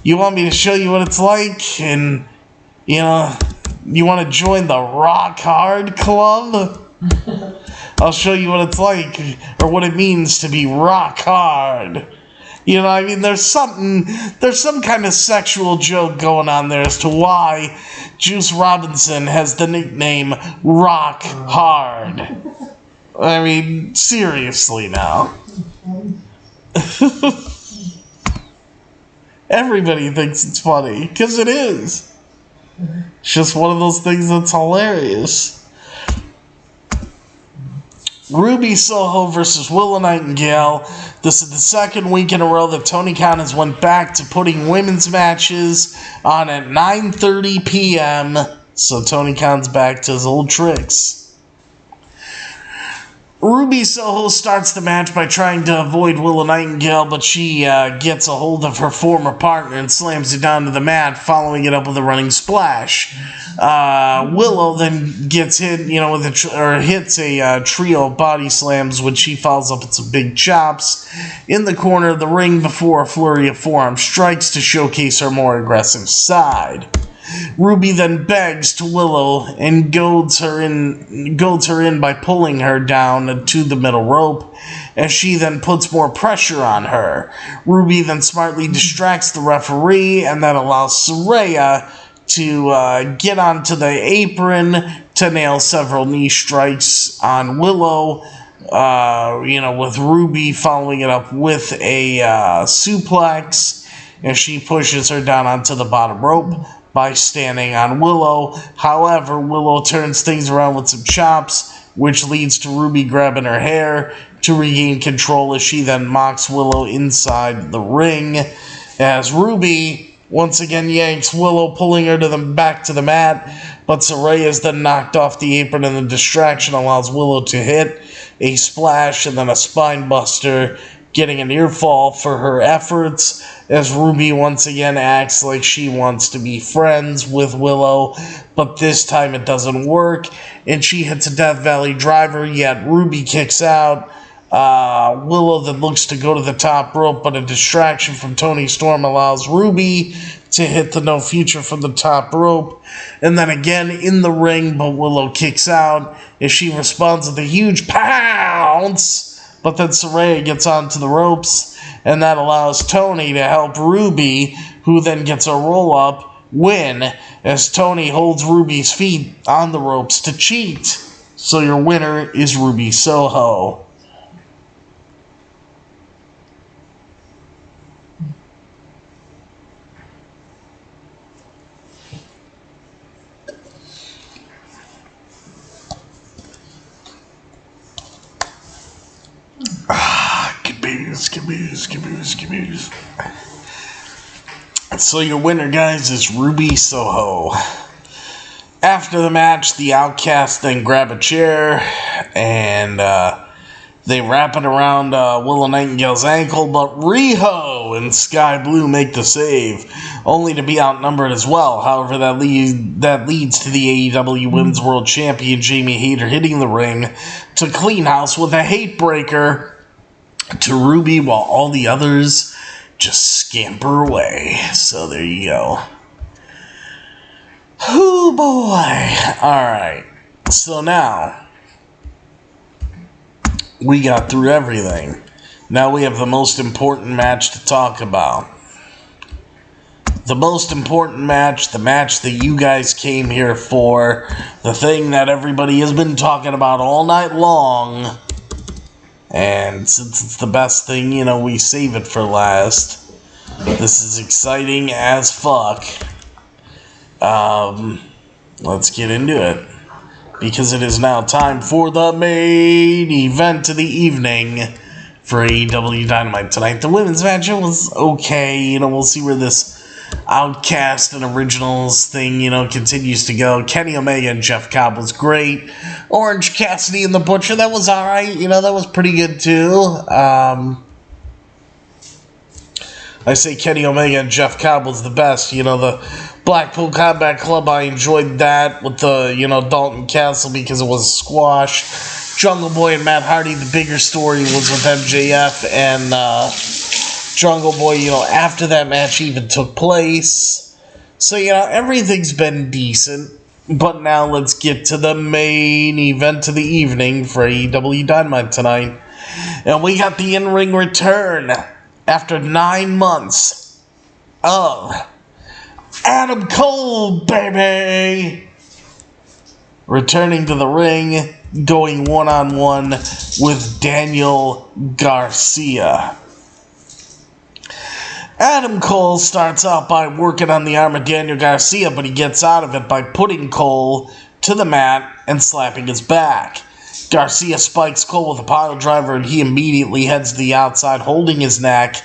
Speaker 1: you want me to show you what it's like, and, you want to join the Rock Hard Club? I'll show you what it's like, or what it means to be rock hard. There's some kind of sexual joke going on there as to why Juice Robinson has the nickname Rock Hard. I mean, seriously now. Everybody thinks it's funny, because it is. It's just one of those things that's hilarious. Ruby Soho versus Willow Nightingale. This is the second week in a row that Tony Khan has went back to putting women's matches on at 9:30 p.m. So Tony Khan's back to his old tricks. Ruby Soho starts the match by trying to avoid Willow Nightingale, but she gets a hold of her former partner and slams her down to the mat, following it up with a running splash. Willow then gets hit, hits a trio of body slams, which she follows up with some big chops in the corner of the ring before a flurry of forearm strikes to showcase her more aggressive side. Ruby then begs to Willow and goads her in by pulling her down to the middle rope, as she then puts more pressure on her. Ruby then smartly distracts the referee, and that allows Saraya to get onto the apron to nail several knee strikes on Willow, with Ruby following it up with a suplex, as she pushes her down onto the bottom rope by standing on Willow. However, Willow turns things around with some chops, which leads to Ruby grabbing her hair to regain control, as she then mocks Willow inside the ring, as Ruby once again yanks Willow, pulling her back to the mat, but Saraya is then knocked off the apron, and the distraction allows Willow to hit a splash and then a spine buster, getting a near fall for her efforts, as Ruby once again acts like she wants to be friends with Willow, but this time it doesn't work, and she hits a Death Valley driver, yet Ruby kicks out. Willow then looks to go to the top rope, but a distraction from Toni Storm allows Ruby to hit the No Future from the top rope, and then again in the ring, but Willow kicks out as she responds with a huge pounce. But then Saraya gets onto the ropes, and that allows Tony to help Ruby, who then gets a roll-up win, as Tony holds Ruby's feet on the ropes to cheat. So your winner is Ruby Soho. Skibboos. So your winner, guys, is Ruby Soho. After the match, the Outcasts then grab a chair, and they wrap it around Willow Nightingale's ankle, but Hijo and Sky Blue make the save, only to be outnumbered as well. However, that leads to the AEW Women's World Champion Jamie Hayter hitting the ring to clean house with a hate breaker to Ruby, while all the others just scamper away. So there you go. Oh boy. Alright. So now we got through everything. Now we have the most important match to talk about. The most important match, the match that you guys came here for, the thing that everybody has been talking about all night long. And since it's the best thing, we save it for last. This is exciting as fuck. Let's get into it, because it is now time for the main event of the evening for AEW Dynamite tonight. The women's match, it was okay. We'll see where this Outcast and Originals thing, continues to go. Kenny Omega and Jeff Cobb was great. Orange Cassidy and the Butcher, that was alright. That was pretty good too. I say Kenny Omega and Jeff Cobb was the best. The Blackpool Combat Club, I enjoyed that with the, Dalton Castle, because it was a squash. Jungle Boy and Matt Hardy, the bigger story was with MJF and Jungle Boy, after that match even took place. So, everything's been decent. But now let's get to the main event of the evening for AEW Dynamite tonight. And we got the in-ring return after 9 months of Adam Cole, baby! Returning to the ring, going one-on-one with Daniel Garcia. Adam Cole starts out by working on the arm of Daniel Garcia, but he gets out of it by putting Cole to the mat and slapping his back. Garcia spikes Cole with a pile driver, and he immediately heads to the outside, holding his neck,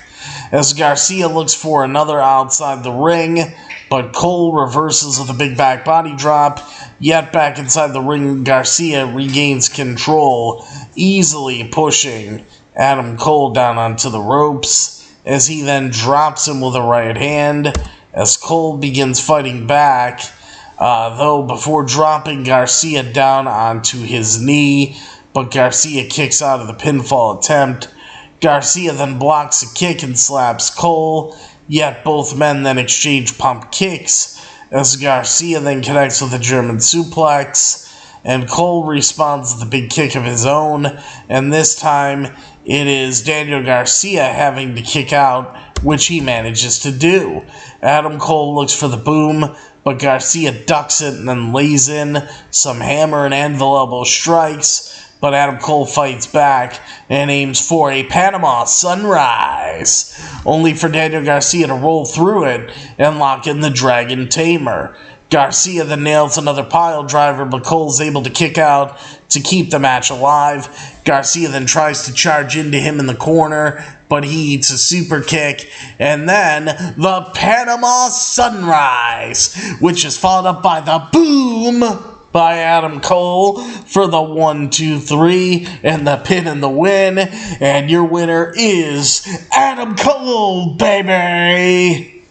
Speaker 1: as Garcia looks for another outside the ring, but Cole reverses with a big back body drop. Yet back inside the ring, Garcia regains control, easily pushing Adam Cole down onto the ropes, as he then drops him with a right hand, as Cole begins fighting back, though before dropping Garcia down onto his knee, but Garcia kicks out of the pinfall attempt. Garcia then blocks a kick and slaps Cole, yet both men then exchange pump kicks, as Garcia then connects with a German suplex, and Cole responds with a big kick of his own, and this time it is Daniel Garcia having to kick out, which he manages to do. Adam Cole looks for the boom, but Garcia ducks it and then lays in some hammer and anvil elbow strikes, but Adam Cole fights back and aims for a Panama Sunrise, only for Daniel Garcia to roll through it and lock in the Dragon Tamer. Garcia then nails another pile driver, but Cole's able to kick out to keep the match alive. Garcia then tries to charge into him in the corner, but he eats a super kick, and then the Panama Sunrise, which is followed up by the boom by Adam Cole for the 1, 2, 3, and the pin and the win, and your winner is Adam Cole, baby!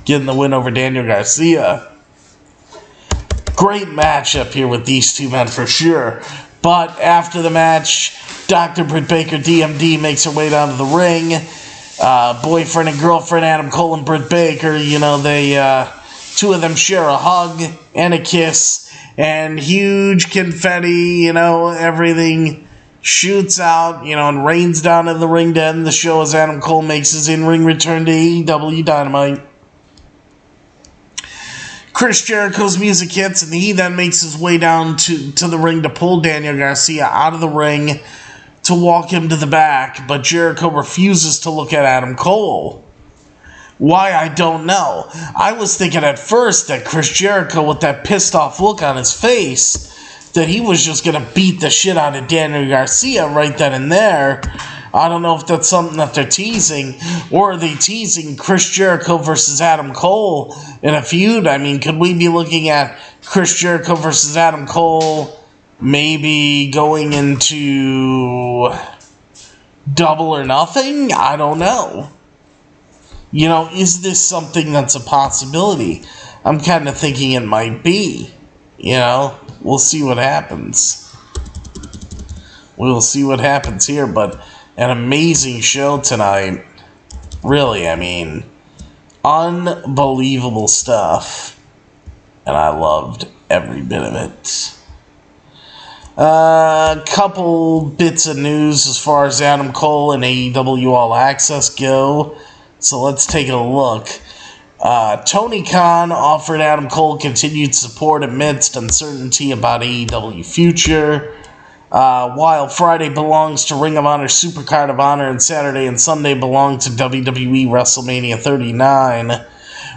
Speaker 1: Getting the win over Daniel Garcia. Great matchup here with these two men for sure. But after the match, Dr. Britt Baker, DMD, makes her way down to the ring. Boyfriend and girlfriend Adam Cole and Britt Baker, they two of them share a hug and a kiss, and huge confetti, everything shoots out, and rains down in the ring to end the show as Adam Cole makes his in-ring return to AEW Dynamite. Chris Jericho's music hits, and he then makes his way down to the ring to pull Daniel Garcia out of the ring to walk him to the back, but Jericho refuses to look at Adam Cole. Why, I don't know. I was thinking at first that Chris Jericho, with that pissed off look on his face, that he was just going to beat the shit out of Daniel Garcia right then and there. I don't know if that's something that they're teasing, or are they teasing Chris Jericho versus Adam Cole in a feud? I mean, could we be looking at Chris Jericho versus Adam Cole maybe going into Double or Nothing? I don't know. Is this something that's a possibility? I'm kind of thinking it might be. We'll see what happens. We'll see what happens here, but an amazing show tonight. Really, unbelievable stuff. And I loved every bit of it. A couple bits of news as far as Adam Cole and AEW All Access go. So let's take a look. Tony Khan offered Adam Cole continued support amidst uncertainty about AEW future. While Friday belongs to Ring of Honor Supercard of Honor and Saturday and Sunday belong to WWE WrestleMania 39,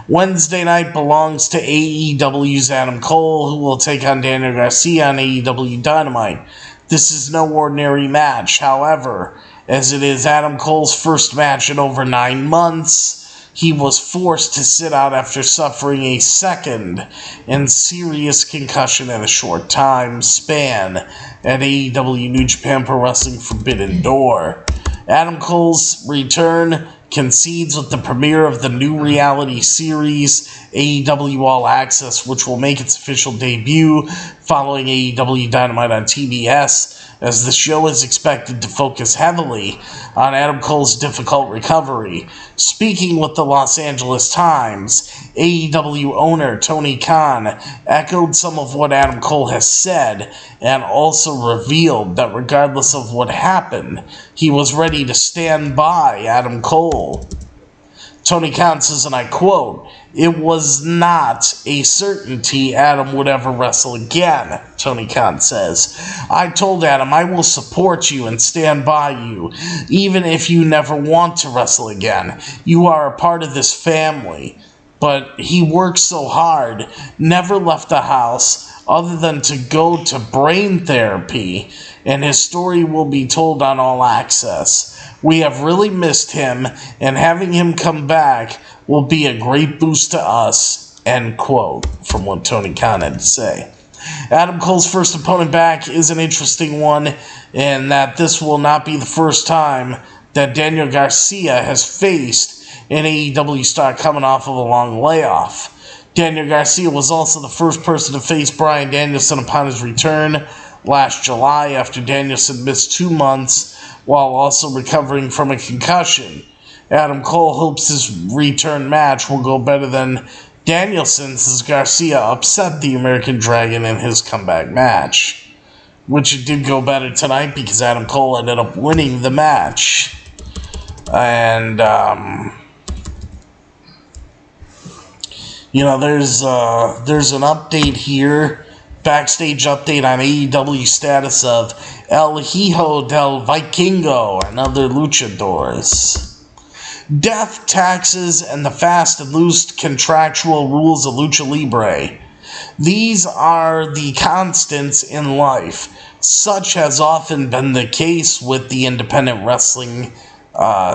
Speaker 1: Wednesday night belongs to AEW's Adam Cole, who will take on Daniel Garcia on AEW Dynamite. This is no ordinary match, however, as it is Adam Cole's first match in over 9 months. He was forced to sit out after suffering a second and serious concussion in a short time span at AEW New Japan Pro Wrestling Forbidden Door. Adam Cole's return concedes with the premiere of the new reality series AEW All Access, which will make its official debut following AEW Dynamite on TBS, as the show is expected to focus heavily on Adam Cole's difficult recovery. Speaking with the Los Angeles Times, AEW owner Tony Khan echoed some of what Adam Cole has said and also revealed that regardless of what happened, he was ready to stand by Adam Cole. Tony Khan says, and I quote, "It was not a certainty Adam would ever wrestle again," Tony Khan says. "I told Adam, I will support you and stand by you, even if you never want to wrestle again. You are a part of this family." But he worked so hard, never left the house, other than to go to brain therapy, and his story will be told on All Access. We have really missed him, and having him come back will be a great boost to us, end quote, from what Tony Khan had to say. Adam Cole's first opponent back is an interesting one, in that this will not be the first time that Daniel Garcia has faced an AEW star coming off of a long layoff. Daniel Garcia was also the first person to face Bryan Danielson upon his return last July after Danielson missed 2 months while also recovering from a concussion. Adam Cole hopes his return match will go better than Danielson's as Garcia upset the American Dragon in his comeback match, which it did go better tonight because Adam Cole ended up winning the match. And, there's an update here, backstage update on AEW status of El Hijo del Vikingo and other luchadors. Death, taxes, and the fast and loose contractual rules of Lucha Libre. These are the constants in life. Such has often been the case with the independent wrestling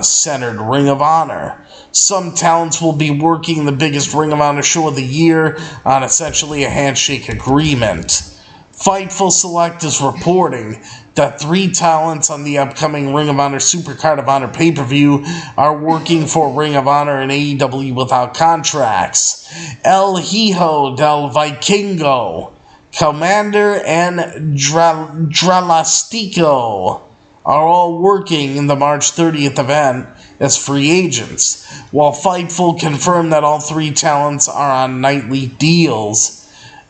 Speaker 1: centered Ring of Honor. Some talents will be working the biggest Ring of Honor show of the year on essentially a handshake agreement. Fightful Select is reporting that 3 talents on the upcoming Ring of Honor Supercard of Honor pay-per-view are working for Ring of Honor and AEW without contracts. El Hijo del Vikingo, Commander, and Dralastico are all working in the March 30th event as free agents, while Fightful confirmed that all 3 talents are on nightly deals.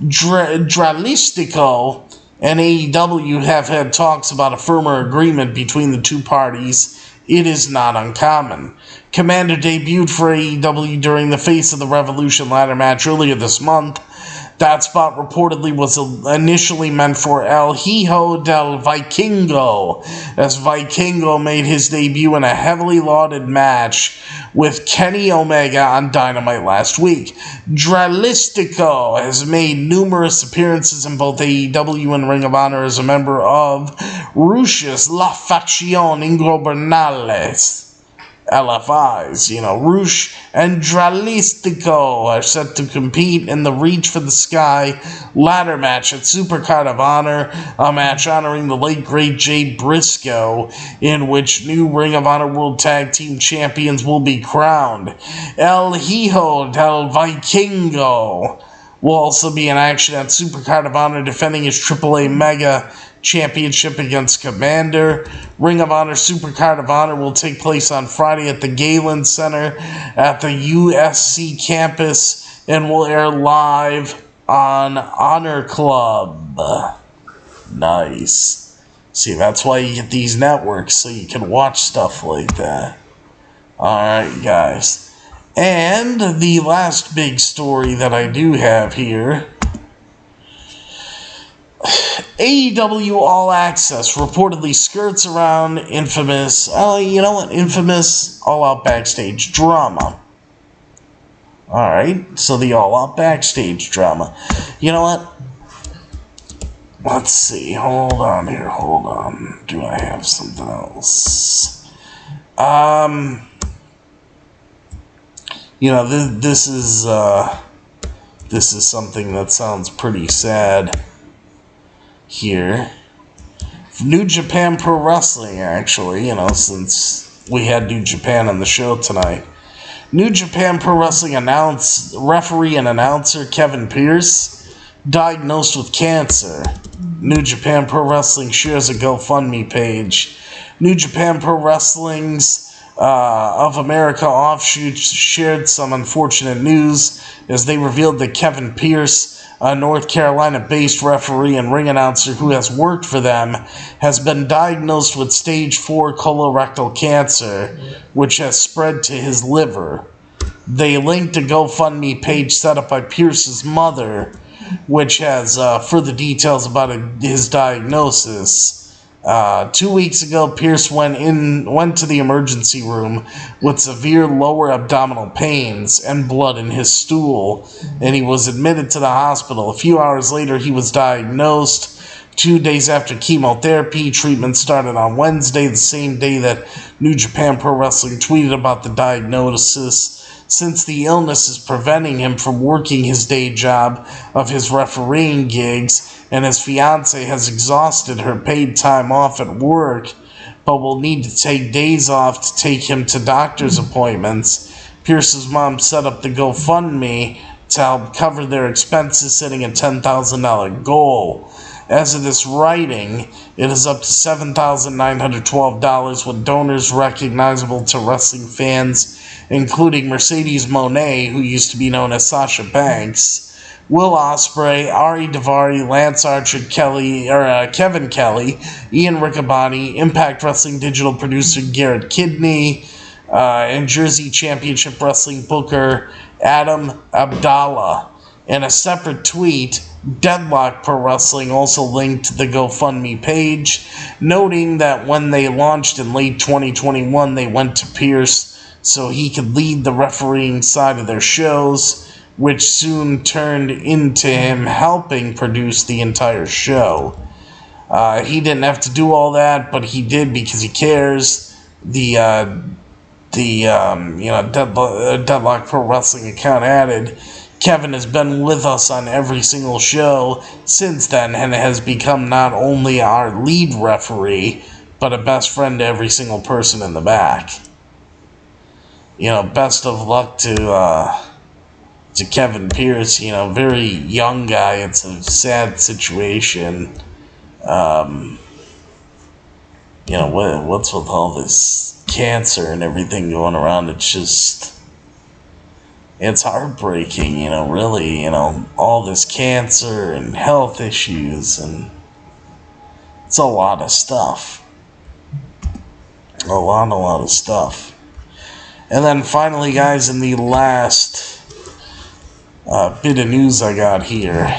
Speaker 1: Dralistico and AEW have had talks about a firmer agreement between the 2 parties. It is not uncommon. Commander debuted for AEW during the Face of the Revolution ladder match earlier this month. That spot reportedly was initially meant for El Hijo del Vikingo, as Vikingo made his debut in a heavily lauded match with Kenny Omega on Dynamite last week. Dralistico has made numerous appearances in both AEW and Ring of Honor as a member of Rush's La Facción Ingobernales. LFIs, Rush and Dralistico are set to compete in the Reach for the Sky ladder match at Supercard of Honor, a match honoring the late great Jay Briscoe, in which new Ring of Honor World Tag Team Champions will be crowned. El Hijo del Vikingo will also be in action at Supercard of Honor defending his AAA Mega Championship against Commander. Ring of Honor Supercard of Honor will take place on Friday at the Galen Center at the USC campus and will air live on Honor Club. Nice. See, that's why you get these networks, so you can watch stuff like that. Alright, guys. And the last big story that I do have here, AEW All Access reportedly skirts around infamous All Out backstage drama. Alright, so the All Out backstage drama. You know what? Let's see, hold on. Do I have something else? This is something that sounds pretty sad here. New Japan Pro Wrestling, actually, since we had New Japan on the show tonight. New Japan Pro Wrestling referee and announcer Kevin Pierce diagnosed with cancer. New Japan Pro Wrestling shares a GoFundMe page. New Japan Pro Wrestling's of America offshoot shared some unfortunate news as they revealed that Kevin Pierce, a North Carolina-based referee and ring announcer who has worked for them, has been diagnosed with stage 4 colorectal cancer, which has spread to his liver. They linked a GoFundMe page set up by Pierce's mother, which has further details about his diagnosis. 2 weeks ago, Pierce went to the emergency room with severe lower abdominal pains and blood in his stool, and he was admitted to the hospital. A few hours later, he was diagnosed. 2 days after chemotherapy. Treatment started on Wednesday, the same day that New Japan Pro Wrestling tweeted about the diagnosis. Since the illness is preventing him from working his day job of his refereeing gigs, and his fiancée has exhausted her paid time off at work, but will need to take days off to take him to doctor's appointments, Pierce's mom set up the GoFundMe to help cover their expenses, setting a $10,000 goal. As of this writing, it is up to $7,912, with donors recognizable to wrestling fans, including Mercedes Moné, who used to be known as Sasha Banks, Will Ospreay, Ari Daivari, Lance Archer, Kevin Kelly, Ian Riccaboni, Impact Wrestling digital producer Garrett Kidney, and Jersey Championship Wrestling booker Adam Abdallah. In a separate tweet, Deadlock Pro Wrestling also linked the GoFundMe page, noting that when they launched in late 2021, they went to Pierce so he could lead the refereeing side of their shows, which soon turned into him helping produce the entire show. He didn't have to do all that, but he did because he cares. Deadlock Pro Wrestling account added, Kevin has been with us on every single show since then and has become not only our lead referee, but a best friend to every single person in the back. Best of luck to Kevin Pierce. Very young guy. It's a sad situation. What's with all this cancer and everything going around? It's heartbreaking, really, all this cancer and health issues, and it's a lot of stuff. A lot of stuff. And then finally, guys, in the last bit of news I got here,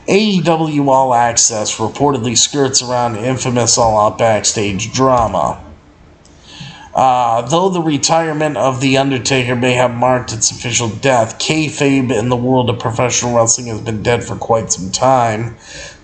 Speaker 1: AEW All Access reportedly skirts around infamous All Out backstage drama. Though the retirement of The Undertaker may have marked its official death, kayfabe in the world of professional wrestling has been dead for quite some time.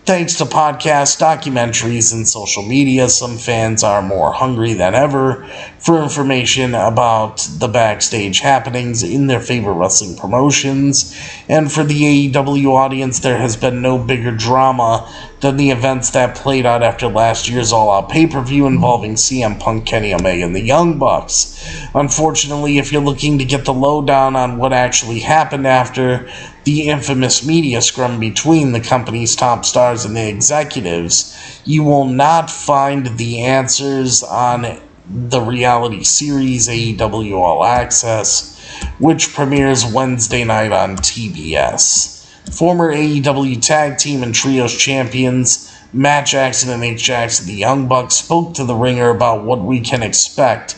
Speaker 1: Thanks to podcasts, documentaries, and social media, some fans are more hungry than ever for information about the backstage happenings in their favorite wrestling promotions. And for the AEW audience, there has been no bigger drama than the events that played out after last year's all-out pay-per-view involving CM Punk, Kenny Omega, and the Young Bucks. Unfortunately, if you're looking to get the lowdown on what actually happened after the infamous media scrum between the company's top stars and the executives, you will not find the answers on the reality series AEW All Access, which premieres Wednesday night on TBS. Former AEW Tag Team and Trios champions Matt Jackson and H. Jackson, the Young Bucks, spoke to The Ringer about what we can expect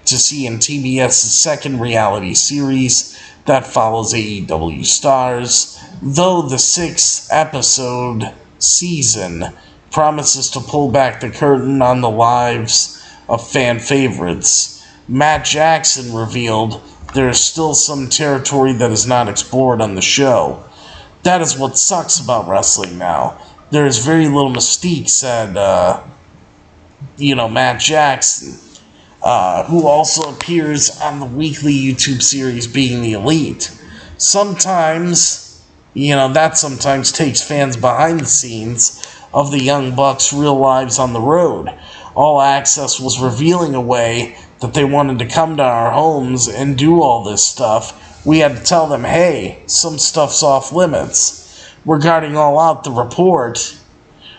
Speaker 1: to see in TBS's second reality series that follows AEW stars. Though the 6-episode season promises to pull back the curtain on the lives of fan favorites, Matt Jackson revealed there is still some territory that is not explored on the show. That is what sucks about wrestling now. There is very little mystique, said, Matt Jackson, who also appears on the weekly YouTube series Being the Elite. Sometimes, that sometimes takes fans behind the scenes of the Young Bucks' real lives on the road. All Access was revealing a way that they wanted to come to our homes and do all this stuff. We had to tell them, hey, some stuff's off limits. Regarding All Out, the report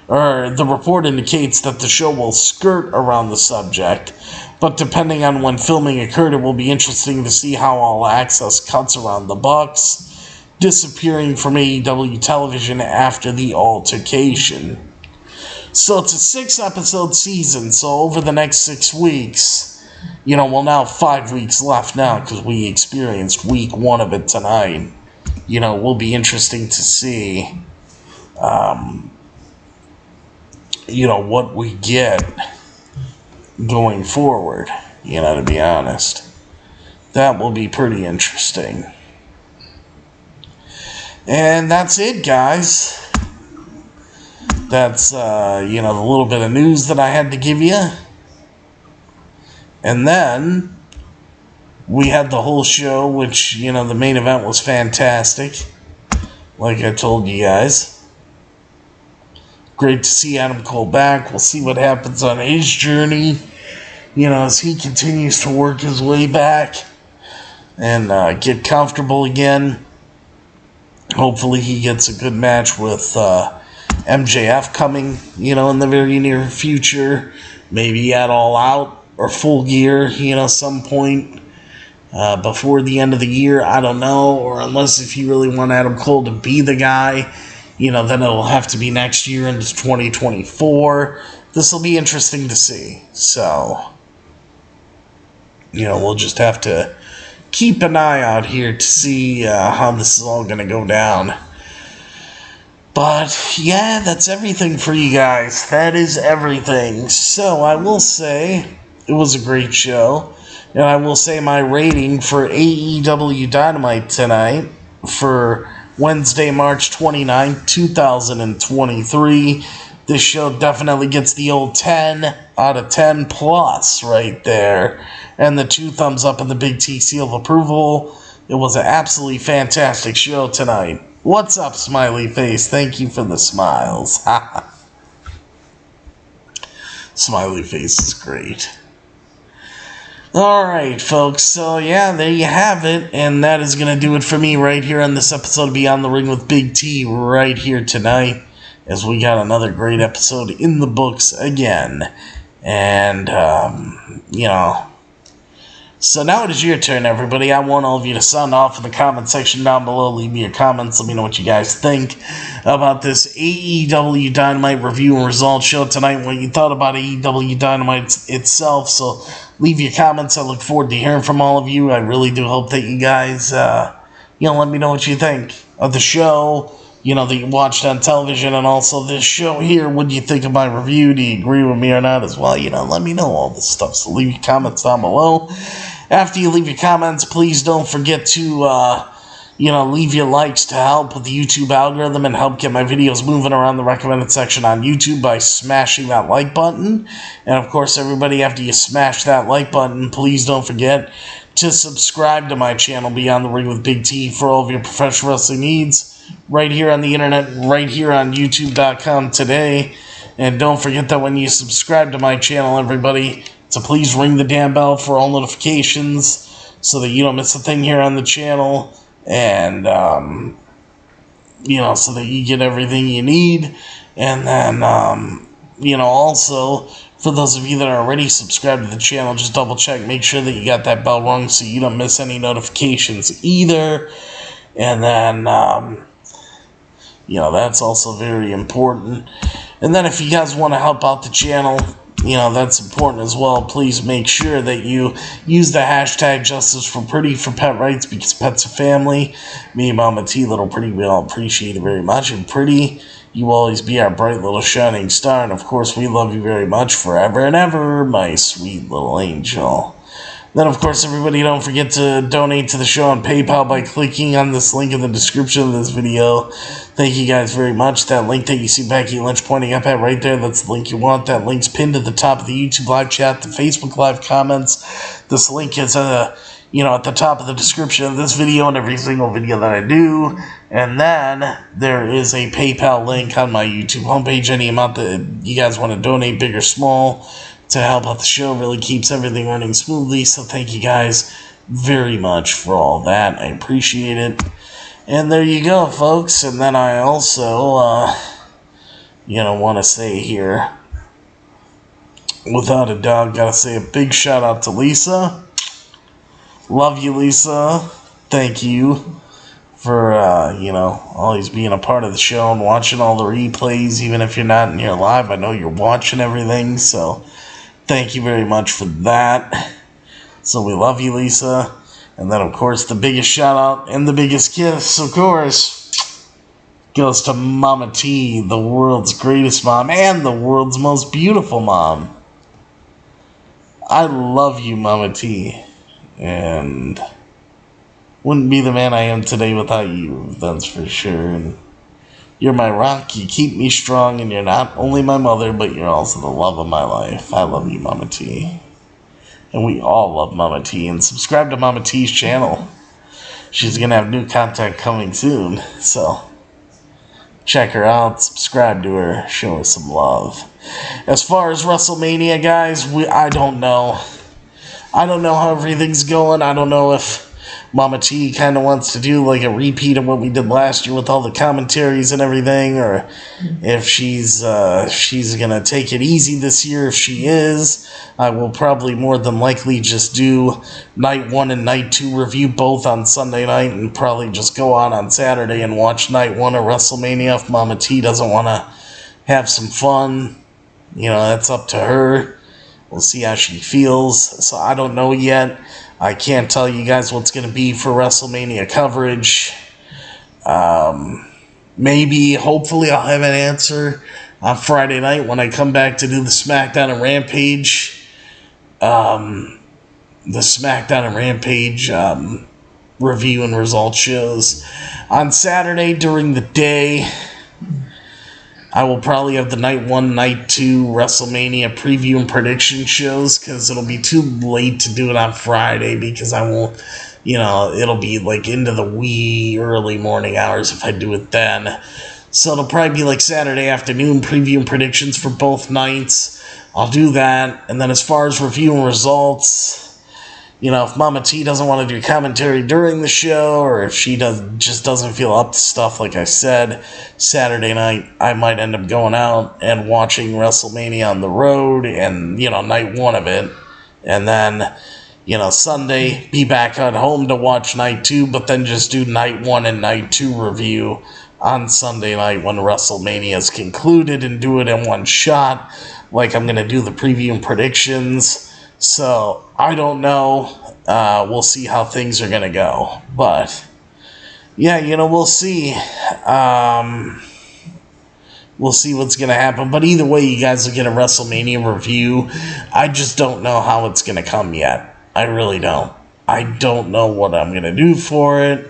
Speaker 1: indicates that the show will skirt around the subject, but depending on when filming occurred, it will be interesting to see how All Access cuts around the Bucks disappearing from AEW television after the altercation. So it's a 6-episode season, so over the next 6 weeks, now 5 weeks left now because we experienced week 1 of it tonight. Will be interesting to see, what we get going forward, to be honest. That will be pretty interesting. And that's it, guys. that's, the little bit of news that I had to give you. And then we had the whole show, which, the main event was fantastic. Like I told you guys. Great to see Adam Cole back. We'll see what happens on his journey, as he continues to work his way back and get comfortable again. Hopefully he gets a good match with MJF coming, in the very near future. Maybe at All Out or Full Gear, some point before the end of the year. I don't know. Or unless if you really want Adam Cole to be the guy, then it'll have to be next year into 2024. This will be interesting to see. So, we'll just have to keep an eye out here to see how this is all going to go down. But, yeah, that's everything for you guys. That is everything. So, I will say it was a great show. And I will say my rating for AEW Dynamite tonight for Wednesday, March 29th, 2023. This show definitely gets the old 10 out of 10 plus right there. And the 2 thumbs up and the big T seal of approval. It was an absolutely fantastic show tonight. What's up, smiley face? Thank you for the smiles. Smiley face is great. Alright, folks, so yeah, there you have it, and that is going to do it for me right here on this episode of Beyond the Ring with Big T right here tonight, as we got another great episode in the books again. And, so now it is your turn, everybody. I want all of you to sound off in the comment section down below. Leave me your comments. Let me know what you guys think about this AEW Dynamite review and results show tonight, what you thought about AEW Dynamite itself. So leave your comments. I look forward to hearing from all of you. I really do hope that you guys, let me know what you think of the show, that you watched on television, and also this show here. What do you think of my review? Do you agree with me or not as well? Let me know all this stuff. So leave your comments down below. After you leave your comments, please don't forget to, leave your likes to help with the YouTube algorithm and help get my videos moving around the recommended section on YouTube by smashing that like button. And, of course, everybody, after you smash that like button, please don't forget to subscribe to my channel, Beyond the Ring with Big T, for all of your professional wrestling needs right here on the internet, right here on YouTube.com today. And don't forget that when you subscribe to my channel, everybody, to please ring the damn bell for all notifications so that you don't miss a thing here on the channel. And, so that you get everything you need. And then, also, for those of you that are already subscribed to the channel, just double check, make sure that you got that bell rung so you don't miss any notifications either. And then, that's also very important. And then if you guys want to help out the channel, that's important as well. Please make sure that you use the hashtag Justice for Pretty for pet rights, because pets are family. Me and Mama T, Little Pretty, we all appreciate it very much. And Pretty, you will always be our bright little shining star. And of course, we love you very much forever and ever, my sweet little angel. Then, of course, everybody, don't forget to donate to the show on PayPal by clicking on this link in the description of this video. Thank you guys very much. That link that you see Becky Lynch pointing up at right there, that's the link you want. That link's pinned at the top of the YouTube live chat, the Facebook live comments. This link is, at the top of the description of this video and every single video that I do. And then there is a PayPal link on my YouTube homepage. Any amount that you guys want to donate, big or small, to help out the show really keeps everything running smoothly. So thank you guys very much for all that. I appreciate it. And there you go, folks. And then I also, want to say here, without a doubt, got to say a big shout out to Lisa. Love you, Lisa. Thank you for, always being a part of the show and watching all the replays, even if you're not in here live. I know you're watching everything, so thank you very much for that. So we love you, Lisa. And then, of course, the biggest shout out and the biggest kiss, of course, goes to Mama T, the world's greatest mom and the world's most beautiful mom. I love you, Mama T. And wouldn't be the man I am today without you, that's for sure. And You're my rock, you keep me strong, and you're not only my mother, but you're also the love of my life. I love you, Mama T. And we all love Mama T. And subscribe to Mama T's channel. She's going to have new content coming soon. So, check her out, subscribe to her, show her some love. As far as WrestleMania, guys, I don't know. I don't know how everything's going. I don't know if Mama T kind of wants to do like a repeat of what we did last year with all the commentaries and everything, or if she's gonna take it easy this year. If she is, I will probably more than likely just do night 1 and night 2 review both on Sunday night, and probably just go on Saturday and watch night 1 of WrestleMania. If Mama T doesn't want to have some fun, that's up to her. We'll see how she feels. So I don't know yet. I can't tell you guys what's going to be for WrestleMania coverage. Maybe, hopefully, I'll have an answer on Friday night when I come back to do the SmackDown and Rampage. The SmackDown and Rampage review and results shows. On Saturday during the day, I will probably have the night 1, night 2 WrestleMania preview and prediction shows, because it'll be too late to do it on Friday, because I won't, it'll be like into the wee early morning hours if I do it then. So it'll probably be like Saturday afternoon preview and predictions for both nights. I'll do that. And then as far as review and results, if Mama T doesn't want to do commentary during the show, or if she just doesn't feel up to stuff, like I said, Saturday night, I might end up going out and watching WrestleMania on the road and, night 1 of it. And then, Sunday, be back at home to watch night 2, but then just do night 1 and night 2 review on Sunday night when WrestleMania is concluded, and do it in one shot, like I'm going to do the preview and predictions. So, I don't know. We'll see how things are going to go. But, yeah, we'll see. We'll see what's going to happen. But either way, you guys will get a WrestleMania review. I just don't know how it's going to come yet. I really don't. I don't know what I'm going to do for it.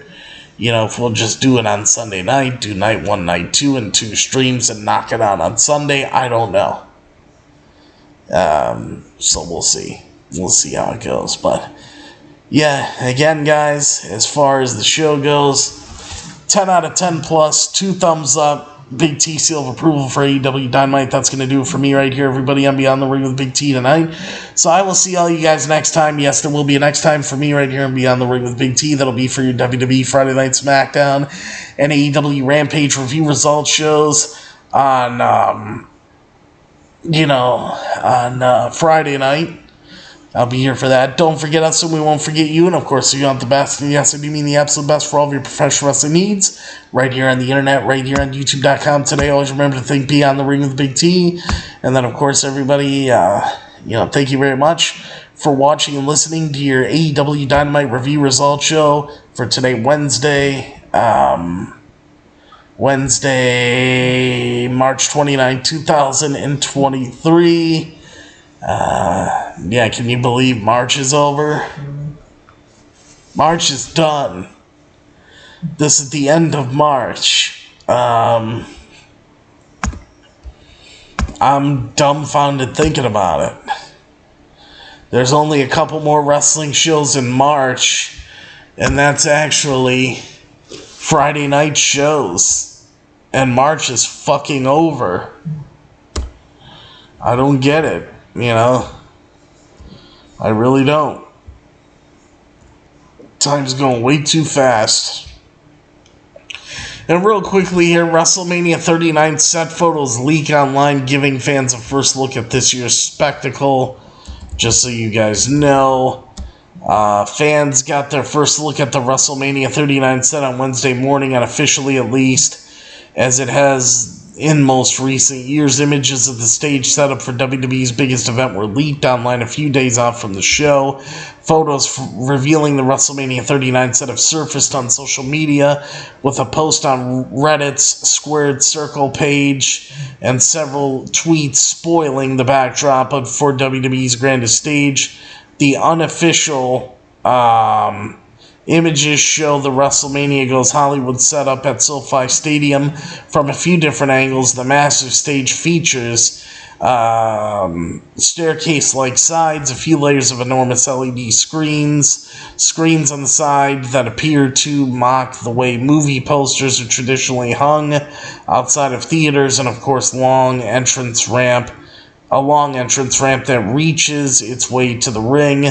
Speaker 1: If we'll just do it on Sunday night, do night 1, night 2, and 2 streams and knock it out on Sunday, I don't know. So we'll see. We'll see how it goes. But, yeah, again, guys, as far as the show goes, 10 out of 10 plus, 2 thumbs up, Big T seal of approval for AEW Dynamite. That's going to do it for me right here, everybody. I'm Beyond the Ring with Big T tonight. So I will see all you guys next time. Yes, there will be a next time for me right here on Beyond the Ring with Big T. That'll be for your WWE Friday Night SmackDown and AEW Rampage review results shows on Friday night. I'll be here for that. Don't forget us and we won't forget you. And of course, if you want the best, and yes, I do mean the absolute best for all of your professional wrestling needs, right here on the internet, right here on YouTube.com today. Always remember to think Beyond the Ring with Big T. And then, of course, everybody, thank you very much for watching and listening to your AEW Dynamite review results show for today, Wednesday, March 29, 2023. Can you believe March is over? March is done. This is the end of March. I'm dumbfounded thinking about it. There's only a couple more wrestling shows in March, and that's actually Friday night shows. And March is fucking over. I don't get it. I really don't. Time's going way too fast. And real quickly here, WrestleMania 39 set photos leak online, giving fans a first look at this year's spectacle. Just so you guys know, fans got their first look at the WrestleMania 39 set on Wednesday morning, unofficially at least, as it has in most recent years. Images of the stage setup for WWE's biggest event were leaked online a few days out from the show. Photos revealing the WrestleMania 39 set have surfaced on social media, with a post on Reddit's Squared Circle page and several tweets spoiling the backdrop for WWE's grandest stage. The unofficial Images show the WrestleMania Goes Hollywood setup at SoFi Stadium from a few different angles. The massive stage features staircase-like sides, a few layers of enormous LED screens on the side that appear to mock the way movie posters are traditionally hung outside of theaters, and of course a long entrance ramp that reaches its way to the ring.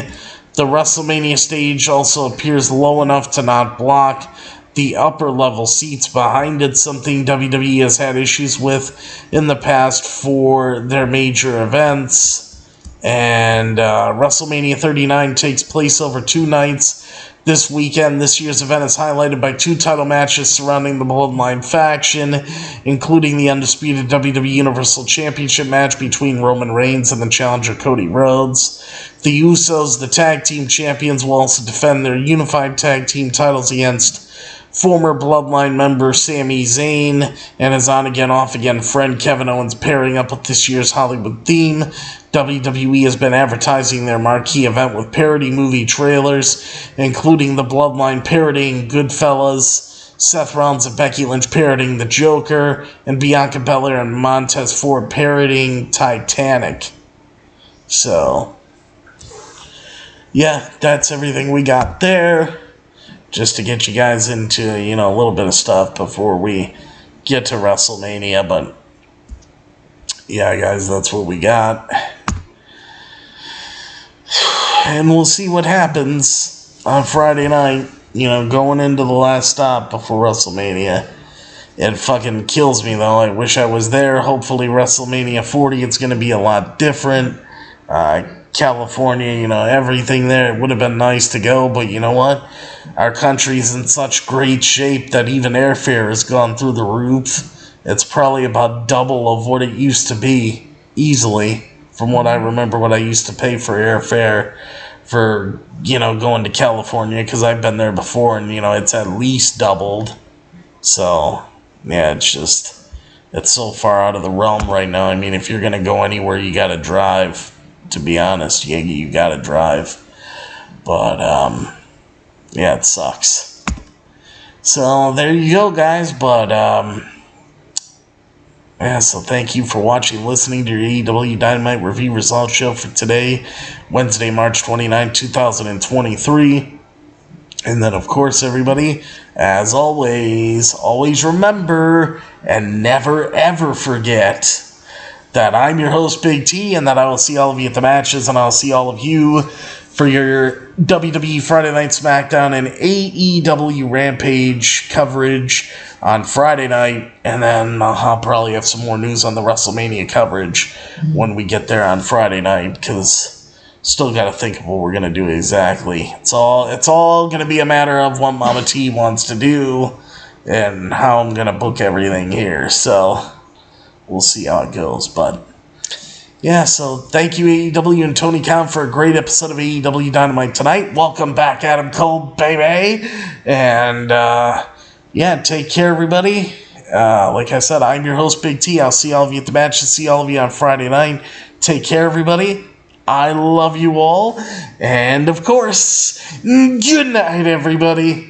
Speaker 1: The WrestleMania stage also appears low enough to not block the upper level seats behind it, something WWE has had issues with in the past for their major events. And WrestleMania 39 takes place over 2 nights this weekend. This year's event is highlighted by 2 title matches surrounding the Bloodline faction, including the undisputed WWE Universal Championship match between Roman Reigns and the challenger Cody Rhodes. The Usos, the tag team champions, will also defend their unified tag team titles against former Bloodline member Sami Zayn and his on-again, off-again friend Kevin Owens, pairing up with this year's Hollywood theme. WWE has been advertising their marquee event with parody movie trailers, including the Bloodline parodying Goodfellas, Seth Rollins and Becky Lynch parodying The Joker, and Bianca Belair and Montez Ford parodying Titanic. So, yeah, that's everything we got there. Just to get you guys into, a little bit of stuff before we get to WrestleMania. But, yeah, guys, that's what we got. And we'll see what happens on Friday night, going into the last stop before WrestleMania. It fucking kills me, though. I wish I was there. Hopefully, WrestleMania 40, it's going to be a lot different. California, everything there. It would have been nice to go, but you know what? Our country's in such great shape that even airfare has gone through the roof. It's probably about double of what it used to be, easily, from what I remember what I used to pay for airfare for, going to California, because I've been there before, and, it's at least doubled. So, yeah, it's so far out of the realm right now. I mean, if you're going to go anywhere, you got to drive. To be honest, you gotta drive. But, yeah, it sucks. So, there you go, guys. But, yeah, so thank you for watching, listening to your AEW Dynamite review results show for today, Wednesday, March 29, 2023. And then, of course, everybody, as always remember and never, ever forget that I'm your host, Big T, and that I will see all of you at the matches, and I'll see all of you for your WWE Friday Night SmackDown and AEW Rampage coverage on Friday night, and then I'll probably have some more news on the WrestleMania coverage when we get there on Friday night, because still got to think of what we're going to do exactly. It's all going to be a matter of what Mama T wants to do and how I'm going to book everything here, so we'll see how it goes. But yeah, so thank you, AEW and Tony Khan, for a great episode of AEW Dynamite tonight. Welcome back, Adam Cole, baby. And yeah, take care, everybody. Like I said, I'm your host, Big T. I'll see all of you at the match and see all of you on Friday night. Take care, everybody. I love you all. And of course, good night, everybody.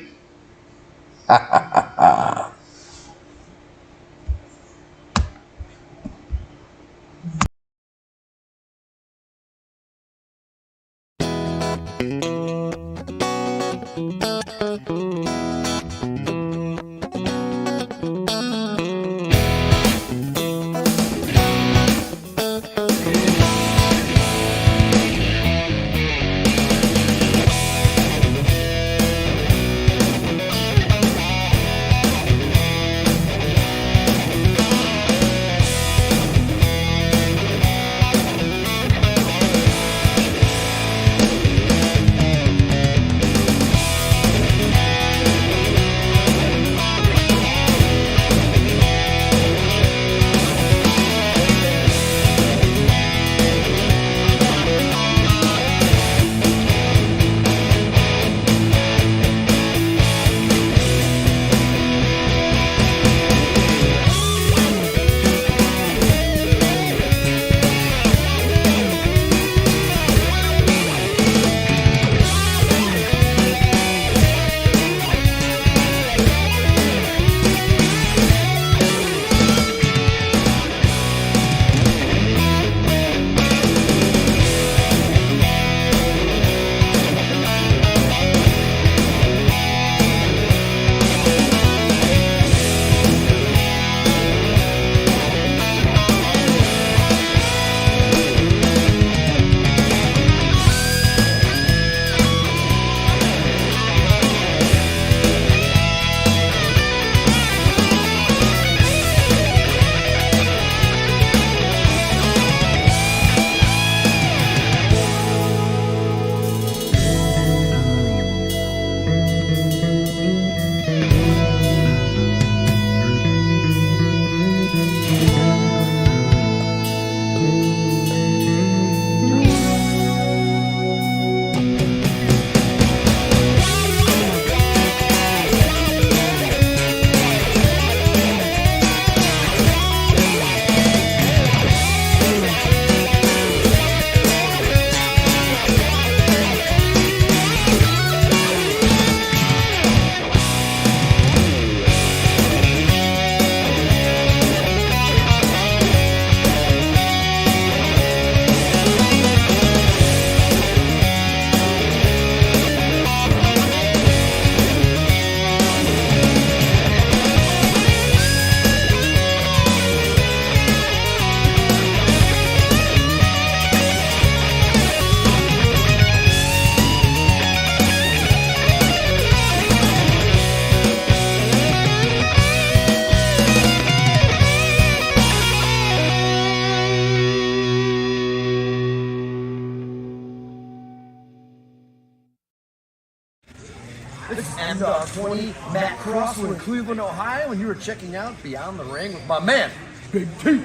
Speaker 2: This is M-Dog 20, Matt Cross. We're in Cleveland, Ohio, and you were checking out Beyond the Ring with my man, Big T.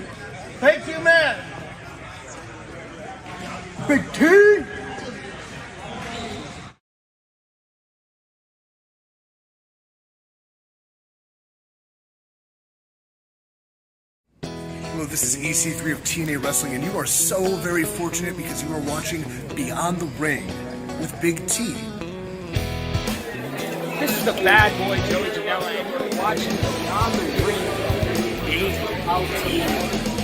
Speaker 2: Thank you, man. Big T.
Speaker 5: Hello, this is EC3 of TNA Wrestling, and you are so very fortunate because you are watching Beyond the Ring with Big T.
Speaker 3: This is the bad boy Joey Janela, and you're watching Beyond the Ring. BLT.